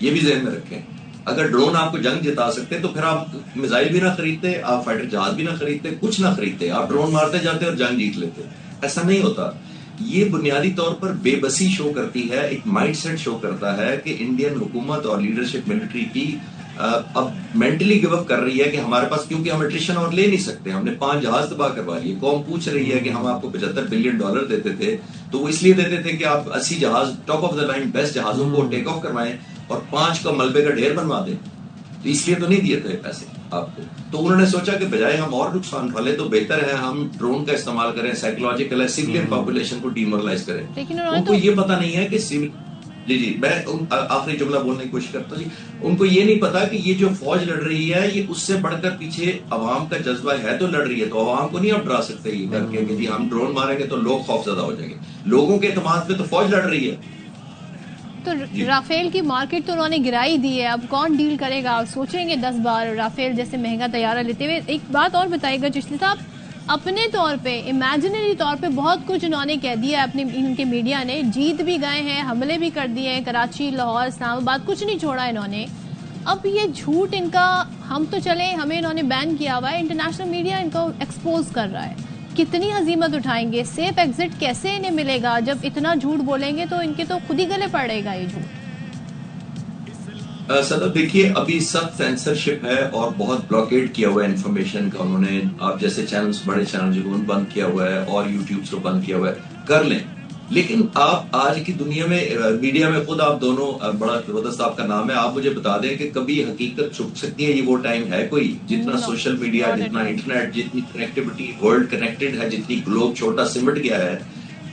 یہ بھی ذہن میں رکھیں. اگر ڈرون آپ کو جنگ جتا سکتے تو پھر آپ میزائل بھی نہ خریدتے, آپ فائٹر جہاز بھی نہ خریدتے, کچھ نہ خریدتے, آپ ڈرون مارتے جاتے اور جنگ جیت لیتے. ایسا نہیں ہوتا. یہ بنیادی طور پر بے بسی شو کرتی ہے, ایک مائنڈ سیٹ شو کرتا ہے کہ انڈین حکومت اور لیڈرشپ ملٹری کی اب مینٹلی گیو اپ کر رہی ہے کہ ہمارے پاس, کیونکہ ہم اٹریشن اور لے نہیں سکتے, ہم نے 5 جہاز تباہ کروا لیے. قوم پوچھ رہی ہے کہ ہم آپ کو $75 بلین دیتے تھے, تو وہ اس لیے دیتے تھے کہ آپ 80 جہاز top of the line best جہازوں کو ٹیک آف کروائیں اور 5 کا ملبے کا ڈھیر بنوا دیں. تو اس لیے تو نہیں دیے تھے پیسے آپ کو. تو انہوں نے سوچا کہ بجائے ہم اور نقصان ڈالیں تو بہتر ہے ہم ڈرون کا استعمال کریں, سائیکولوجیکل ہے, سویلین پاپولیشن کو ڈیمورلائز کریں. ان کو یہ پتا نہیں ہے کہ جی میں آخری جملہ بولنے کی کوشش کرتا ہوں. ان کو یہ نہیں پتا کہ یہ جو فوج لڑ رہی ہے یہ اس سے بڑھ کر پیچھے عوام کا جذبہ ہے تو لڑ رہی ہے, تو عوام کو نہیں آپ ڈرا سکتے یہ کر کے کہ جی ہم ڈرون ماریں گے تو لوگ خوف زدہ ہو جائیں گے. لوگوں کے اعتماد پہ تو فوج لڑ رہی ہے. تو رافیل کی مارکیٹ تو انہوں نے گرائی دی ہے, اب کون ڈیل کرے گا؟ سوچیں گے 10 بار رافیل جیسے مہنگا طیارہ لیتے ہوئے. ایک بات اور بتائیے گا چشتی صاحب, اپنے طور پہ امیجنری طور پہ بہت کچھ انہوں نے کہہ دیا اپنے ان کے میڈیا نے, جیت بھی گئے ہیں, حملے بھی کر دیے ہیں, کراچی, لاہور, اسلام آباد, کچھ نہیں چھوڑا انہوں نے. اب یہ جھوٹ ان کا, ہم تو چلے ہمیں انہوں نے بین کیا ہوا ہے, انٹرنیشنل میڈیا ان کو ایکسپوز کر رہا ہے. کتنی ہزیمت اٹھائیں گے؟ سیف ایگزٹ کیسے انہیں ملے گا جب اتنا جھوٹ بولیں گے؟ تو ان کے تو خود ہی گلے پڑے گا یہ جھوٹ. صدر دیکھیے ابھی سخت سینسرشپ ہے اور بہت بلاکیڈ کیا ہوا ہے انفارمیشن کا. انہوں نے آپ جیسے چینلز, بڑے چینل جو بند کیا ہوا ہے اور یوٹیوب کو بند کیا ہوا ہے, کر لیں. لیکن آپ آج کی دنیا میں میڈیا میں خود آپ دونوں, بڑا زبردست آپ کا نام ہے, آپ مجھے بتا دیں کہ کبھی حقیقت چھپ سکتی ہے؟ یہ وہ ٹائم ہے کوئی جتنا سوشل میڈیا, جتنا انٹرنیٹ, جتنی کنیکٹیوٹی, ورلڈ کنیکٹڈ ہے, جتنی گلوب چھوٹا سمٹ گیا ہے,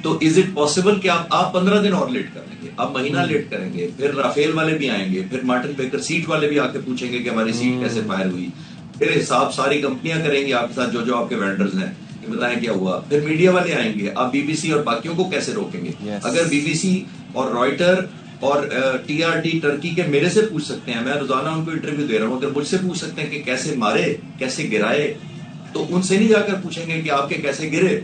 تو از اٹ پاسبل کہ آپ 15 دن اور لیٹ کر لیں گے, آپ مہینہ لیٹ کریں گے, پھر رافیل والے بھی آئیں گے, پھر مارٹن بیکر سیٹ والے بھی آ کے پوچھیں گے کہ ہماری سیٹ کیسے فائر ہوئی, پھر حساب ساری کمپنیاں کریں گی آپ کے ساتھ جو آپ کے وینڈرز ہیں کہ بتائیں کیا ہوا, پھر میڈیا والے آئیں گے, آپ بی بی سی اور باقیوں کو کیسے روکیں گے؟ اگر بی بی سی اور رائٹر اور ٹی آر ٹی ٹرکی کے میرے سے پوچھ سکتے ہیں, میں روزانہ ان کو انٹرویو دے رہا ہوں, اگر مجھ سے پوچھ سکتے ہیں کہ کیسے مارے, کیسے گرائے, تو ان سے نہیں جا کر پوچھیں گے کہ آپ کے کیسے گرے.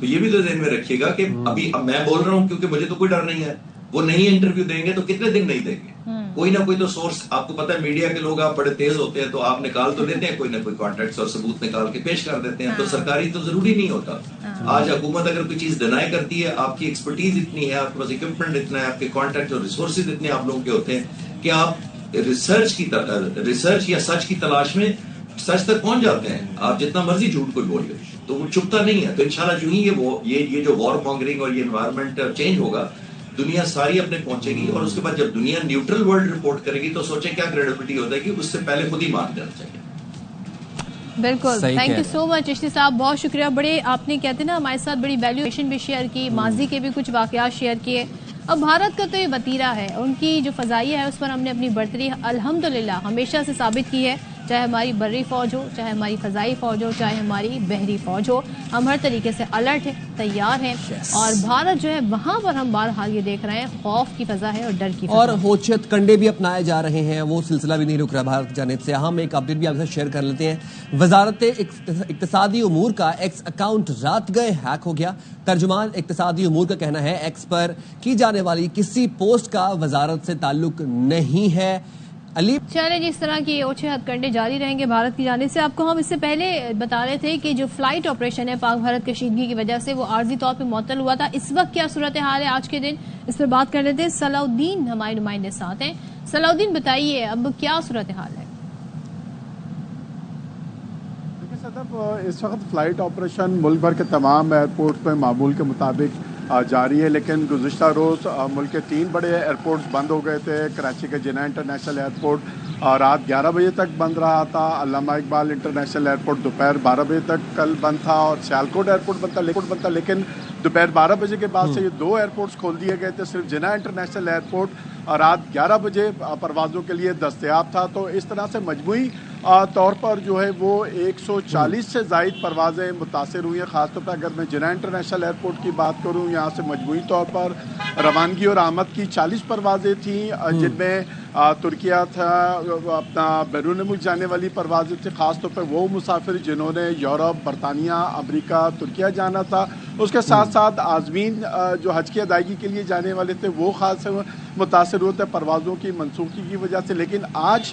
تو یہ بھی تو ذہن میں رکھیے گا کہ ابھی اب میں بول رہا ہوں کیونکہ مجھے تو کوئی ڈر نہیں ہے, وہ نہیں انٹرویو دیں گے تو کتنے دن نہیں دیں گے, کوئی نہ کوئی تو سورس. آپ کو پتا ہے میڈیا کے لوگ آپ بڑے تیز ہوتے ہیں, تو آپ نکال تو لیتے ہیں کوئی نہ کوئی کانٹیکٹس اور ثبوت نکال کے پیش کر دیتے ہیں, تو سرکاری تو ضروری نہیں ہوتا. آج حکومت اگر کوئی چیز ڈینائی کرتی ہے, آپ کی ایکسپرٹیز اتنی ہے, آپ کے پاس اکوپمنٹ اتنا ہے, آپ کے کانٹیکٹ اور ریسورسز اتنے آپ لوگوں کے ہوتے ہیں کہ آپ ریسرچ یا سچ کی تلاش میں سچ تک پہنچ جاتے ہیں. آپ جتنا مرضی جھوٹ کوئی بول لو تو وہ چھپتا نہیں ہے. تو انشاءاللہ جو ہی یہ جو وار مانگرنگ اور یہ انوائرمنٹ چینج ہوگا, دنیا ساری اپنے پہنچے گی, اور اس کے بعد جب دنیا نیوٹرل ورلڈ رپورٹ کرے گی تو سوچیں کیا کریڈیبلٹی ہوتا ہے کہ اس سے پہلے خود ہی مان جانا چاہیے. بالکل, تھینک یو سو مچ چشتی صاحب, بہت شکریہ. بڑے آپ نے کہتے ہیں نا ہمارے ساتھ بڑی ویلیویشن بھی شیئر کی, ماضی کے بھی کچھ واقعات شیئر کیے. اب بھارت کا تو یہ وتیرہ ہے, ان کی جو فضائیہ ہے اس پر ہم نے اپنی برتری الحمدللہ ہمیشہ سے ثابت کی ہے, چاہے ہماری بری فوج ہو, چاہے ہماری فضائی فوج ہو, چاہے ہماری بحری فوج ہو, ہم ہر طریقے سے الرٹ ہیں, تیار ہیں. اور بھارت جو ہے وہاں پر ہم بہرحال یہ دیکھ رہے ہیں خوف کی فضا ہے اور ڈر کی فضا, اور ہوچت کنڈے بھی اپنائے جا رہے ہیں, وہ سلسلہ بھی نہیں رک رہا بھارت کی جانب سے. ہم ایک اپڈیٹ بھی آپ سے شیئر کر لیتے ہیں. وزارت اقتصادی امور کا ایکس اکاؤنٹ رات گئے ہیک ہو گیا. ترجمان اقتصادی امور کا کہنا ہے ایکس پر کی جانے والی کسی پوسٹ کا وزارت سے تعلق نہیں ہے. چلے جی, اس طرح کی اوچھے ہتھ کنڈے جاری رہیں گے بھارت کی جانب سے. آپ کو ہم اس سے پہلے بتا رہے تھے کہ جو فلائٹ آپریشن ہے پاک بھارت کشیدگی کی وجہ سے وہ عارضی طور پہ معطل ہوا تھا. اس وقت کیا صورتحال ہے آج کے دن, اس پر بات کر لیتے ہیں. صلاح الدین ہمارے نمائندے ساتھ ہیں. صلاح الدین بتائیے اب کیا صورتحال ہے؟ دیکھیے صدف, اس وقت فلائٹ آپریشن ملک بھر کے تمام ایئرپورٹ پہ معمول کے مطابق جاری ہے, لیکن گزشتہ روز ملک کے 3 بڑے ایئرپورٹس بند ہو گئے تھے. کراچی کا جناح انٹرنیشنل ایئرپورٹ رات 11 بجے تک بند رہا تھا, علامہ اقبال انٹرنیشنل ایئرپورٹ دوپہر 12 بجے تک کل بند تھا, اور سیالکوٹ ایئرپورٹ بند تھا. لیکن دوپہر 12 بجے کے بعد سے یہ 2 ایئرپورٹس کھول دیے گئے تھے. صرف جناح انٹرنیشنل ایئرپورٹ رات 11 بجے پروازوں کے لیے دستیاب تھا. تو اس طرح سے مجموعی طور پر جو ہے وہ 140 سے زائد پروازیں متاثر ہوئی ہیں. خاص طور پر اگر میں جناح انٹرنیشنل ایئرپورٹ کی بات کروں, یہاں سے مجموعی طور پر روانگی اور آمد کی 40 پروازیں تھیں, جن میں ترکیہ تھا, اپنا بیرون ملک جانے والی پروازیں تھیں. خاص طور پر وہ مسافر جنہوں نے یورپ, برطانیہ, امریکہ, ترکیہ جانا تھا. اس کے ساتھ ساتھ عازمین جو حج کی ادائیگی کے لیے جانے والے تھے وہ خاص متاثر ہوتے ہیں پروازوں کی منسوخی کی وجہ سے. لیکن آج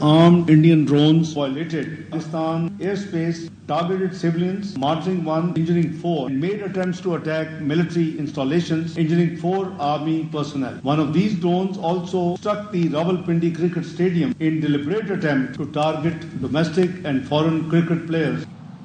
Armed Indian drones violated Pakistan airspace, targeted civilians, marching 1, injuring 4, and made attempts to attack military installations, injuring 4 army personnel. One of these drones also struck the Rawalpindi Cricket Stadium in deliberate attempt to target domestic and foreign cricket players.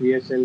PSL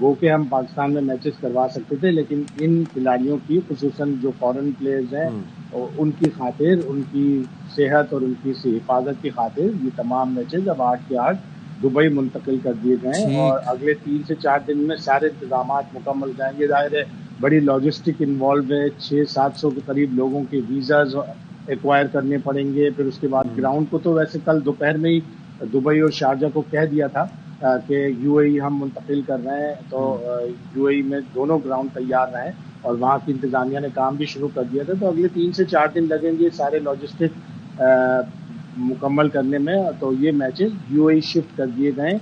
گو کہ ہم پاکستان میں matches کروا سکتے تھے، لیکن ان کھلاڑیوں کی خصوصاً جو فورن پلیئرز ہیں ان کی خاطر، ان کی صحت اور ان کی حفاظت کی خاطر یہ تمام میچز اب 8 کے 8 دبئی منتقل کر دیے گئے ہیں، اور اگلے 3 سے 4 دن میں سارے انتظامات مکمل جائیں گے. ظاہر ہے بڑی لاجسٹک انوالو ہے، 600-700 کے قریب لوگوں کے ویزاز ایکوائر کرنے پڑیں گے. پھر اس کے بعد گراؤنڈ کو تو ویسے کل دوپہر میں ہی دبئی اور شارجہ کو کہہ دیا تھا کہ یو اے ای ہم منتقل کر رہے ہیں، تو یو اے ای میں دونوں گراؤنڈ تیار رہیں، اور وہاں کی انتظامیہ نے کام بھی شروع کر دیا تھا. تو اگلے 3 سے 4 دن لگیں گے سارے لاجسٹک مکمل کرنے میں. تو یہ matches you a E shift کر دیے گئے.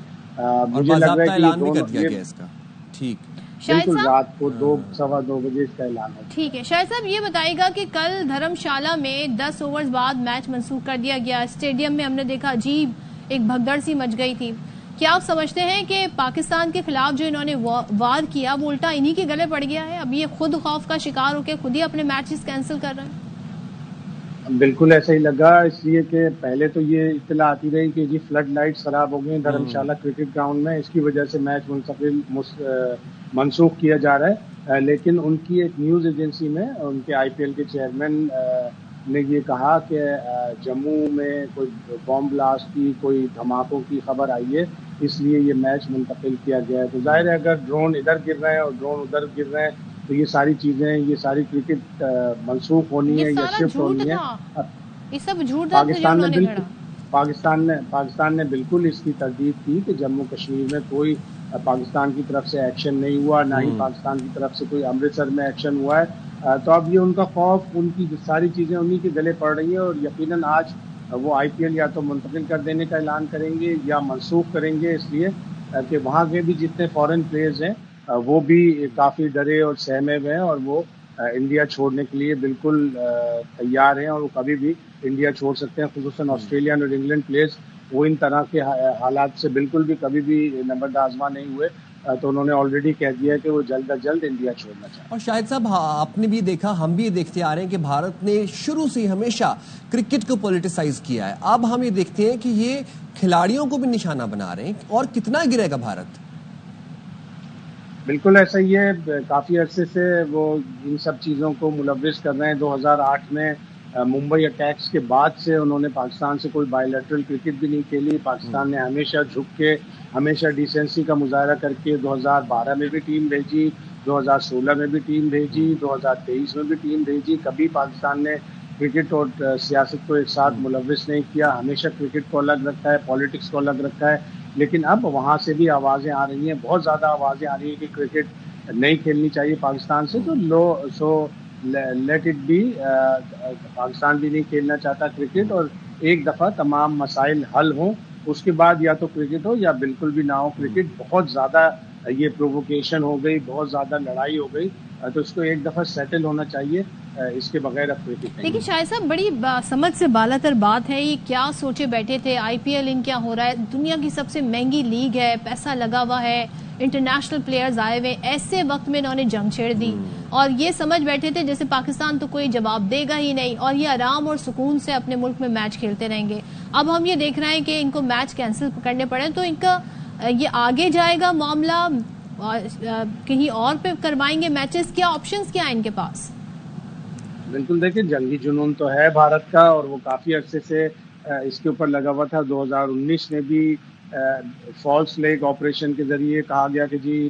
مجھے لگ رہا ہے کہ کر دیا گیا اس کا. ٹھیک، بالکل رات کو 2-2:15 بجے اس کا اعلان ہوگا. ٹھیک ہے شاہد صاحب، یہ بتائیے گا کہ کل دھرم شالہ میں 10 اوورز بعد میچ منسوخ کر دیا گیا. اسٹیڈیم میں ہم نے دیکھا عجیب ایک بھگدڑ سی مچ گئی تھی. کیا آپ سمجھتے ہیں کہ پاکستان کے خلاف جو انہوں نے وار کیا وہ الٹا انہی کے گلے پڑ گیا ہے؟ اب یہ خود خوف کا شکار ہو کے خود ہی اپنے میچز کینسل کر رہے ہیں. بالکل ایسا ہی لگا، اس لیے کہ پہلے تو یہ اطلاع آتی رہی کہ جی فلڈ لائٹس خراب ہو گئی دھرم شالہ کرکٹ گراؤنڈ میں، اس کی وجہ سے میچ منسوخ کیا جا رہا ہے. لیکن ان کی ایک نیوز ایجنسی میں ان کے آئی پی ایل کے چیئرمین نے یہ کہا کہ جموں میں کوئی بم بلاسٹ کی، کوئی دھماکوں کی خبر آئی ہے، اس لیے یہ میچ منتقل کیا گیا ہے. تو ظاہر ہے اگر ڈرون ادھر گر رہے ہیں اور ڈرون ادھر گر رہے ہیں تو یہ ساری چیزیں، یہ ساری کرکٹ منسوخ ہونی ہے یا شفٹ ہونی ہے. یہ سب جھوٹ تھا. پاکستان نے بالکل اس کی تردید کی کہ جموں کشمیر میں کوئی پاکستان کی طرف سے ایکشن نہیں ہوا، نہ ہی پاکستان کی طرف سے کوئی امرتسر میں ایکشن ہوا ہے. تو اب یہ ان کا خوف، ان کی ساری چیزیں انہی کے گلے پڑ رہی ہیں، اور یقیناً آج وہ آئی پی ایل یا تو منتقل کر دینے کا اعلان کریں گے یا منسوخ کریں گے، اس لیے کہ وہاں کے بھی جتنے فورن پلیئرز ہیں وہ بھی کافی ڈرے اور سہمے ہوئے ہیں، اور وہ انڈیا چھوڑنے کے لیے بالکل تیار ہیں، اور وہ کبھی بھی انڈیا چھوڑ سکتے ہیں. خصوصاً آسٹریلین اور انگلینڈ پلیئرز وہ ان طرح کے حالات سے بالکل بھی کبھی بھی نبرد آزما نہیں ہوئے. تو انہوں نے آلریڈی کہہ دیا ہے کہ وہ جلد از جلد انڈیا چھوڑنا چاہتے ہیں. اور شاہد صاحب آپ نے بھی دیکھا، ہم بھی دیکھتے آ رہے ہیں کہ بھارت نے شروع سے ہمیشہ کرکٹ کو پولیٹیسائز کیا ہے. اب ہم یہ دیکھتے ہیں کہ یہ کھلاڑیوں کو بھی نشانہ بنا رہے ہیں، اور کتنا گرے گا بھارت؟ بالکل ایسا ہی ہے، کافی عرصے سے وہ ان سب چیزوں کو ملوث کر رہے ہیں. 2008 میں ممبئی اٹیکس کے بعد سے انہوں نے پاکستان سے کوئی بائی لیٹرل کرکٹ بھی نہیں کھیلی. پاکستان نے ہمیشہ جھک کے، ہمیشہ ڈیسنسی کا مظاہرہ کر کے 2012 میں بھی ٹیم بھیجی، 2016 میں بھی ٹیم بھیجی، 2023 میں بھی ٹیم بھیجی. کبھی پاکستان نے کرکٹ اور سیاست کو ایک ساتھ ملوث نہیں کیا. ہمیشہ کرکٹ کو الگ رکھا ہے، پالیٹکس کو الگ رکھا ہے. لیکن اب وہاں سے بھی آوازیں آ رہی ہیں، بہت زیادہ آوازیں آ رہی ہیں کہ کرکٹ نہیں کھیلنی چاہیے پاکستان سے. تو لیٹ اٹ بی، پاکستان بھی نہیں کھیلنا چاہتا کرکٹ، اور ایک دفعہ تمام مسائل حل ہوں، اس کے بعد یا تو کرکٹ ہو یا بالکل بھی نہ ہو کرکٹ. بہت زیادہ یہ پرووکیشن ہو گئی، بہت زیادہ لڑائی ہو گئی، تو اس کو ایک دفعہ سیٹل ہونا چاہیے. اس کے بغیر اب کرکٹ نہیں. لیکن شاہد صاحب بڑی سمجھ سے بالا تر بات ہے، یہ کیا سوچے بیٹھے تھے؟ آئی پی ایل ان کیا ہو رہا ہے، دنیا کی سب سے مہنگی لیگ ہے، پیسہ لگا ہوا ہے، انٹرنیشنل پلیئرز آئے ہوئے، ایسے وقت میں انہوں نے جنگ چھیڑ دی، اور یہ سمجھ بیٹھے تھے جیسے پاکستان تو کوئی جواب دے گا ہی نہیں، اور یہ آرام اور سکون سے اپنے ملک میں میچ کھیلتے رہیں گے. اب ہم یہ دیکھ رہے ہیں کہ ان کو میچ کینسل کرنے پڑے، تو ان کا یہ آگے جائے گا معاملہ، کہیں اور پہ کروائیں گے میچز؟ کیا آپشنز کیا ہیں ان کے پاس؟ بالکل دیکھیں، جنگی جنون تو ہے بھارت کا، اور وہ کافی عرصے سے اس کے اوپر لگا ہوا تھا. 2019 میں بھی فالس فلیگ آپریشن کے ذریعے کہا گیا کہ جی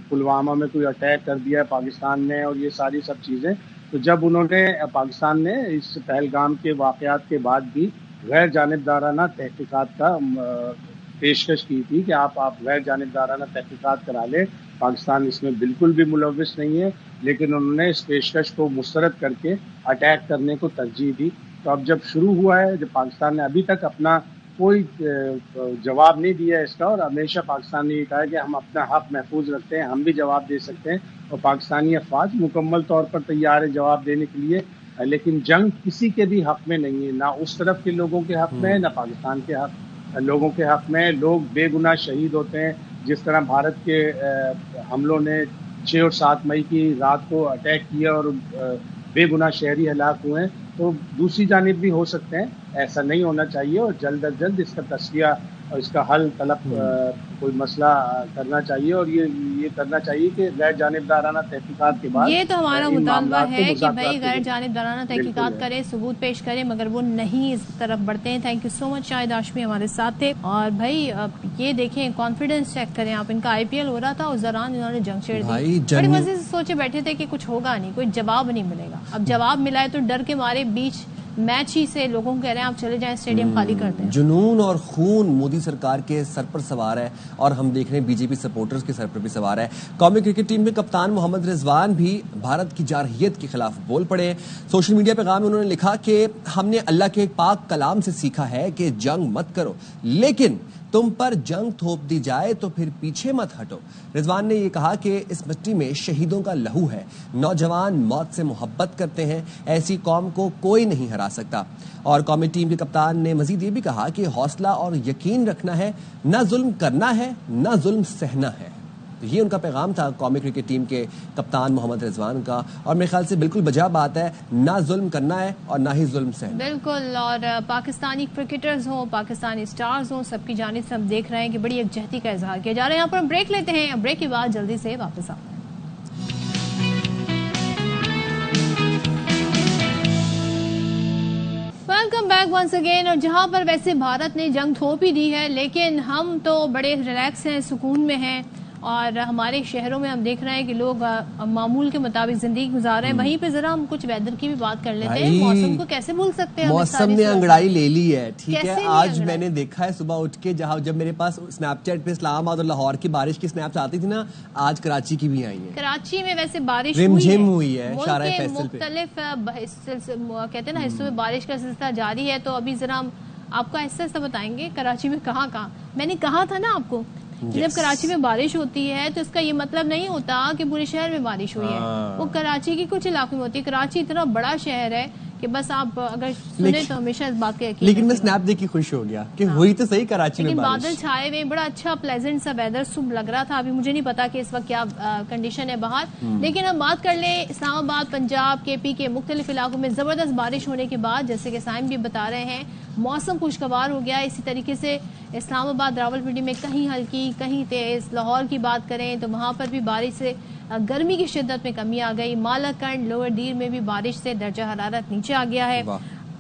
پلوامہ میں کوئی اٹیک کر دیا ہے پاکستان نے، اور یہ ساری سب چیزیں. تو جب انہوں نے، پاکستان نے اس پہلگام کے واقعات کے بعد بھی غیر جانبدارانہ تحقیقات کا پیشکش کی تھی کہ آپ غیر جانبدارانہ تحقیقات کرا لیں، پاکستان اس میں بالکل بھی ملوث نہیں ہے، لیکن انہوں نے اس پیشکش کو مسترد کر کے اٹیک کرنے کو ترجیح دی. تو اب جب شروع ہوا ہے، جب پاکستان نے ابھی تک اپنا کوئی جواب نہیں دیا اس کا، اور ہمیشہ پاکستان نے یہ کہا ہے کہ ہم اپنا حق محفوظ رکھتے ہیں، ہم بھی جواب دے سکتے ہیں، اور پاکستانی افواج مکمل طور پر تیار ہے جواب دینے کے لیے. لیکن جنگ کسی کے بھی حق میں نہیں ہے، نہ اس طرف کے لوگوں کے حق میں، نہ پاکستان کے لوگوں کے حق میں. لوگ بے گناہ شہید ہوتے ہیں، جس طرح بھارت کے حملوں نے 6 اور 7 مئی کی رات کو اٹیک کیا اور بے گناہ شہری ہلاک ہوئے ہیں. تو دوسری جانب بھی ہو سکتے ہیں. ایسا نہیں ہونا چاہیے اور جلد از جلد اس کا تسلیہ اور اس کا حل طلب کوئی مسئلہ کرنا چاہیے اور یہ کرنا چاہیے کہ غیر جانبدارانہ تحقیقات کے بعد یہ تو ہمارا مطالبہ ہے کہ بھائی غیر جانبدارانہ تحقیقات کرے, ثبوت پیش کرے, مگر وہ نہیں اس طرف بڑھتے ہیں. تھینک یو سو مچ. شاہد ہاشمی ہمارے ساتھ تھے. اور بھائی یہ دیکھیں کانفیڈنس چیک کریں آپ, ان کا IPL ہو رہا تھا اس دوران انہوں نے جنگ چھیڑ دی. بڑی مزے سے سوچے بیٹھے تھے کہ کچھ ہوگا نہیں, کوئی جواب نہیں ملے گا. اب جواب ملا ہے تو ڈر کے مارے بیچ میچ ہی سے لوگوں کو کہہ رہے ہیں آپ چلے جائیں, اسٹیڈیم خالی کر دیں. جنون اور خون مودی سرکار کے سر پر سوار ہے اور ہم دیکھ رہے ہیں BJP سپورٹرز کے سر پر بھی سوار ہے. قومی کرکٹ ٹیم کے کپتان محمد رضوان بھی بھارت کی جارحیت کے خلاف بول پڑے. سوشل میڈیا پیغام میں انہوں نے لکھا کہ ہم نے اللہ کے پاک کلام سے سیکھا ہے کہ جنگ مت کرو, لیکن تم پر جنگ تھوپ دی جائے تو پھر پیچھے مت ہٹو. رضوان نے یہ کہا کہ اس مٹی میں شہیدوں کا لہو ہے, نوجوان موت سے محبت کرتے ہیں, ایسی قوم کو کوئی نہیں ہرا سکتا. اور قومی ٹیم کے کپتان نے مزید یہ بھی کہا کہ حوصلہ اور یقین رکھنا ہے, نہ ظلم کرنا ہے نہ ظلم سہنا ہے. یہ ان کا پیغام تھا قومی کرکٹ ٹیم کے کپتان محمد رضوان کا, اور میرے خیال سے بالکل بجا بات ہے, نہ ظلم کرنا ہے اور نہ ہی ظلم سہنا. بالکل. اور پاکستانی کرکٹرز ہوں, پاکستانی سٹارز ہوں, سب کی جانب سے ہم دیکھ رہے ہیں کہ بڑی یکجہتی کا اظہار کیا جا رہا ہے. یہاں پر ہم بریک لیتے ہیں, بریک کے بعد جلدی سے واپس آتے ہیں. Welcome back once again. اور جہاں پر ویسے بھارت نے جنگ تھوپ ہی دی ہے, لیکن ہم تو بڑے ریلیکس ہیں, سکون میں ہیں, اور ہمارے شہروں میں ہم دیکھ رہے ہیں کہ لوگ معمول کے مطابق زندگی گزار رہے ہیں. وہیں پہ ذرا ہم کچھ ویدر کی بھی بات کر لیتے ہیں. موسم کو کیسے بھول سکتے ہیں, موسم نے انگڑائی لے لی ہے. ٹھیک ہے, آج میں نے دیکھا ہے صبح اٹھ کے, جب میرے پاس اسنیپ چیٹ پہ اسلام آباد اور لاہور کی بارش کی اسنیپس آتی تھی نا, آج کراچی کی بھی آئی ہیں. کراچی میں ویسے بارش ہوئی ہے, شارع فیصل پہ مختلف کہتے ہیں نا حصوں میں بارش کا سلسلہ جاری ہے. تو ابھی ذرا ہم آپ کو ایسا ایسا بتائیں گے کراچی میں کہاں کہاں. میں نے کہا تھا نا آپ کو, جب کراچی میں بارش ہوتی ہے تو اس کا یہ مطلب نہیں ہوتا کہ پورے شہر میں بارش ہوئی ہے, وہ کراچی کی کچھ علاقوں میں ہوتی ہے. کراچی اتنا بڑا شہر ہے کہ بس آپ اگر سنیں تو ہمیشہ اس بات کے یقین. لیکن میں سنیپ دیکھ کے خوش ہو گیا کہ ہوئی تو صحیح کراچی میں بارش. بادل چھائے ہوئے, بڑا اچھا پلیزنٹ سا ویدر صبح لگ رہا تھا. ابھی مجھے نہیں پتا کہ اس وقت کیا کنڈیشن ہے باہر, لیکن ہم بات کر لیں اسلام آباد, پنجاب, KP کے مختلف علاقوں میں زبردست بارش ہونے کے بعد, جیسے کہ سائم بھی بتا رہے ہیں, موسم خوشگوار ہو گیا. اسی طریقے سے اسلام آباد, راولپنڈی میں کہیں ہلکی کہیں تیز. لاہور کی بات کریں تو وہاں پر بھی بارش سے گرمی کی شدت میں کمی آ گئی. مالاکنڈ, لوور دیر میں بھی بارش سے درجہ حرارت نیچے آ گیا ہے.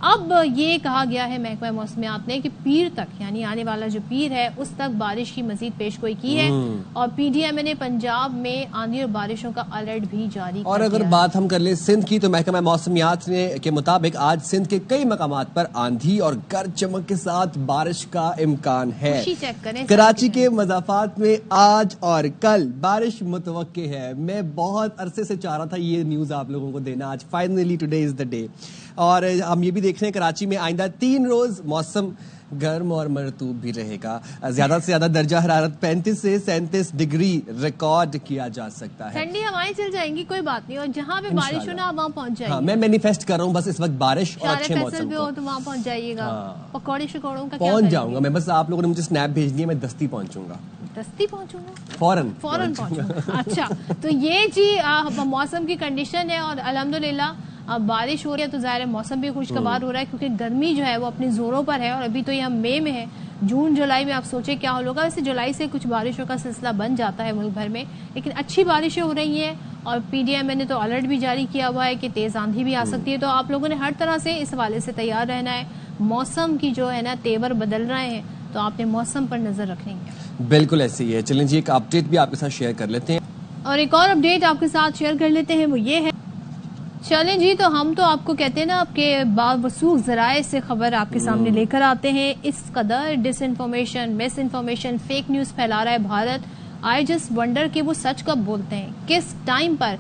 اب یہ کہا گیا ہے محکمہ موسمیات نے کہ پیر تک, یعنی آنے والا جو پیر ہے اس تک بارش کی مزید پیشگوئی کی ہے. اور PDM نے پنجاب میں آندھی اور بارشوں کا الرٹ بھی جاری کیا. اور اگر بات ہم کر لیں سندھ کی, تو محکمہ موسمیات کے مطابق آج سندھ کے کئی مقامات پر آندھی اور گرج چمک کے ساتھ بارش کا امکان ہے. کراچی کے مضافات میں آج اور کل بارش متوقع ہے. میں بہت عرصے سے چاہ رہا تھا یہ نیوز آپ لوگوں کو دینا, آج finally today is the day. اور ہم یہ بھی دیکھ رہے ہیں کراچی میں آئندہ 3 روز موسم گرم اور مرطوب بھی رہے گا. زیادہ سے زیادہ درجہ حرارت 35 سے 37 ڈگری ریکارڈ کیا جا سکتا ہے. ٹھنڈی ہوائیں چل جائیں گی, کوئی بات نہیں, اور جہاں پہ بارش ہونا وہاں پہنچ جائے گی. میں مینیفیسٹ کر رہا ہوں بس اس وقت بارش اور اچھے موسم کو, تو وہاں پہنچ جائیے گا. پکوڑے شکوڑوں کا پہنچ جاؤں گا میں, بس آپ لوگوں نے مجھے سنیپ بھیجنی ہے, میں دستی پہنچوں گا. دستی پہنچوں گا, فوراً پہنچوں گا. اچھا, تو یہ جی موسم کی کنڈیشن ہے. اور الحمدللہ اب بارش ہو رہی ہے تو ظاہر ہے موسم بھی خوشگوار ہو رہا ہے, کیونکہ گرمی جو ہے وہ اپنے زوروں پر ہے. اور ابھی تو یہ ہم مئی میں ہے, جون جولائی میں آپ سوچیں کیا ہوگا. ویسے جولائی سے کچھ بارشوں کا سلسلہ بن جاتا ہے ملک بھر میں, لیکن اچھی بارشیں ہو رہی ہیں. اور PDM نے تو الرٹ بھی جاری کیا ہوا ہے کہ تیز آندھی بھی آ سکتی ہے. تو آپ لوگوں نے ہر طرح سے اس حوالے سے تیار رہنا ہے. موسم کی جو ہے نا تیور بدل رہے ہیں, تو آپ نے موسم پر نظر رکھنی ہے. بالکل ایسے ہی ہے. چلیں جی ایک اپڈیٹ بھی آپ کے ساتھ شیئر کر لیتے ہیں, اور ایک اور اپڈیٹ آپ کے ساتھ شیئر کر لیتے ہیں, وہ یہ ہے. چلیں جی, تو ہم تو آپ کو کہتے ہیں نا آپ کے باوثوق ذرائع سے خبر آپ کے سامنے لے کر آتے ہیں. اس قدر ڈس انفارمیشن, مس انفارمیشن, فیک نیوز پھیلا رہا ہے بھارت. آئی جسٹ ونڈر کہ وہ سچ کب بولتے ہیں, کس ٹائم پر.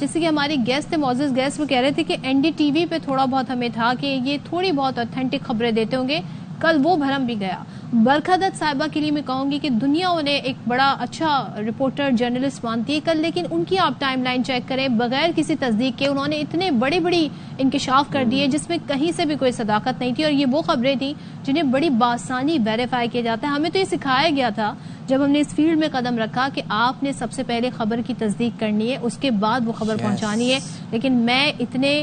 جیسے کہ ہماری گیسٹ تھے, معزز گیسٹ, وہ کہہ رہے تھے کہ NDTV پہ تھوڑا بہت ہمیں تھا کہ یہ تھوڑی بہت اوتھینٹک خبریں دیتے ہوں گے. کل وہ بھرم بھی گیا. برکھا دت صاحبہ کے لیے میں کہوں گی کہ دنیا انہیں ایک بڑا اچھا رپورٹر, جرنلسٹ مانتی ہے کل, لیکن ان کی آپ ٹائم لائن چیک کریں, بغیر کسی تصدیق کے انہوں نے اتنے بڑی انکشاف کر دیے جس میں کہیں سے بھی کوئی صداقت نہیں تھی. اور یہ وہ خبریں تھیں جنہیں بڑی بآسانی ویریفائی کیا جاتا ہے. ہمیں تو یہ سکھایا گیا تھا جب ہم نے اس فیلڈ میں قدم رکھا کہ آپ نے سب سے پہلے خبر کی تصدیق کرنی ہے, اس کے بعد وہ خبر پہنچانی ہے. لیکن میں اتنے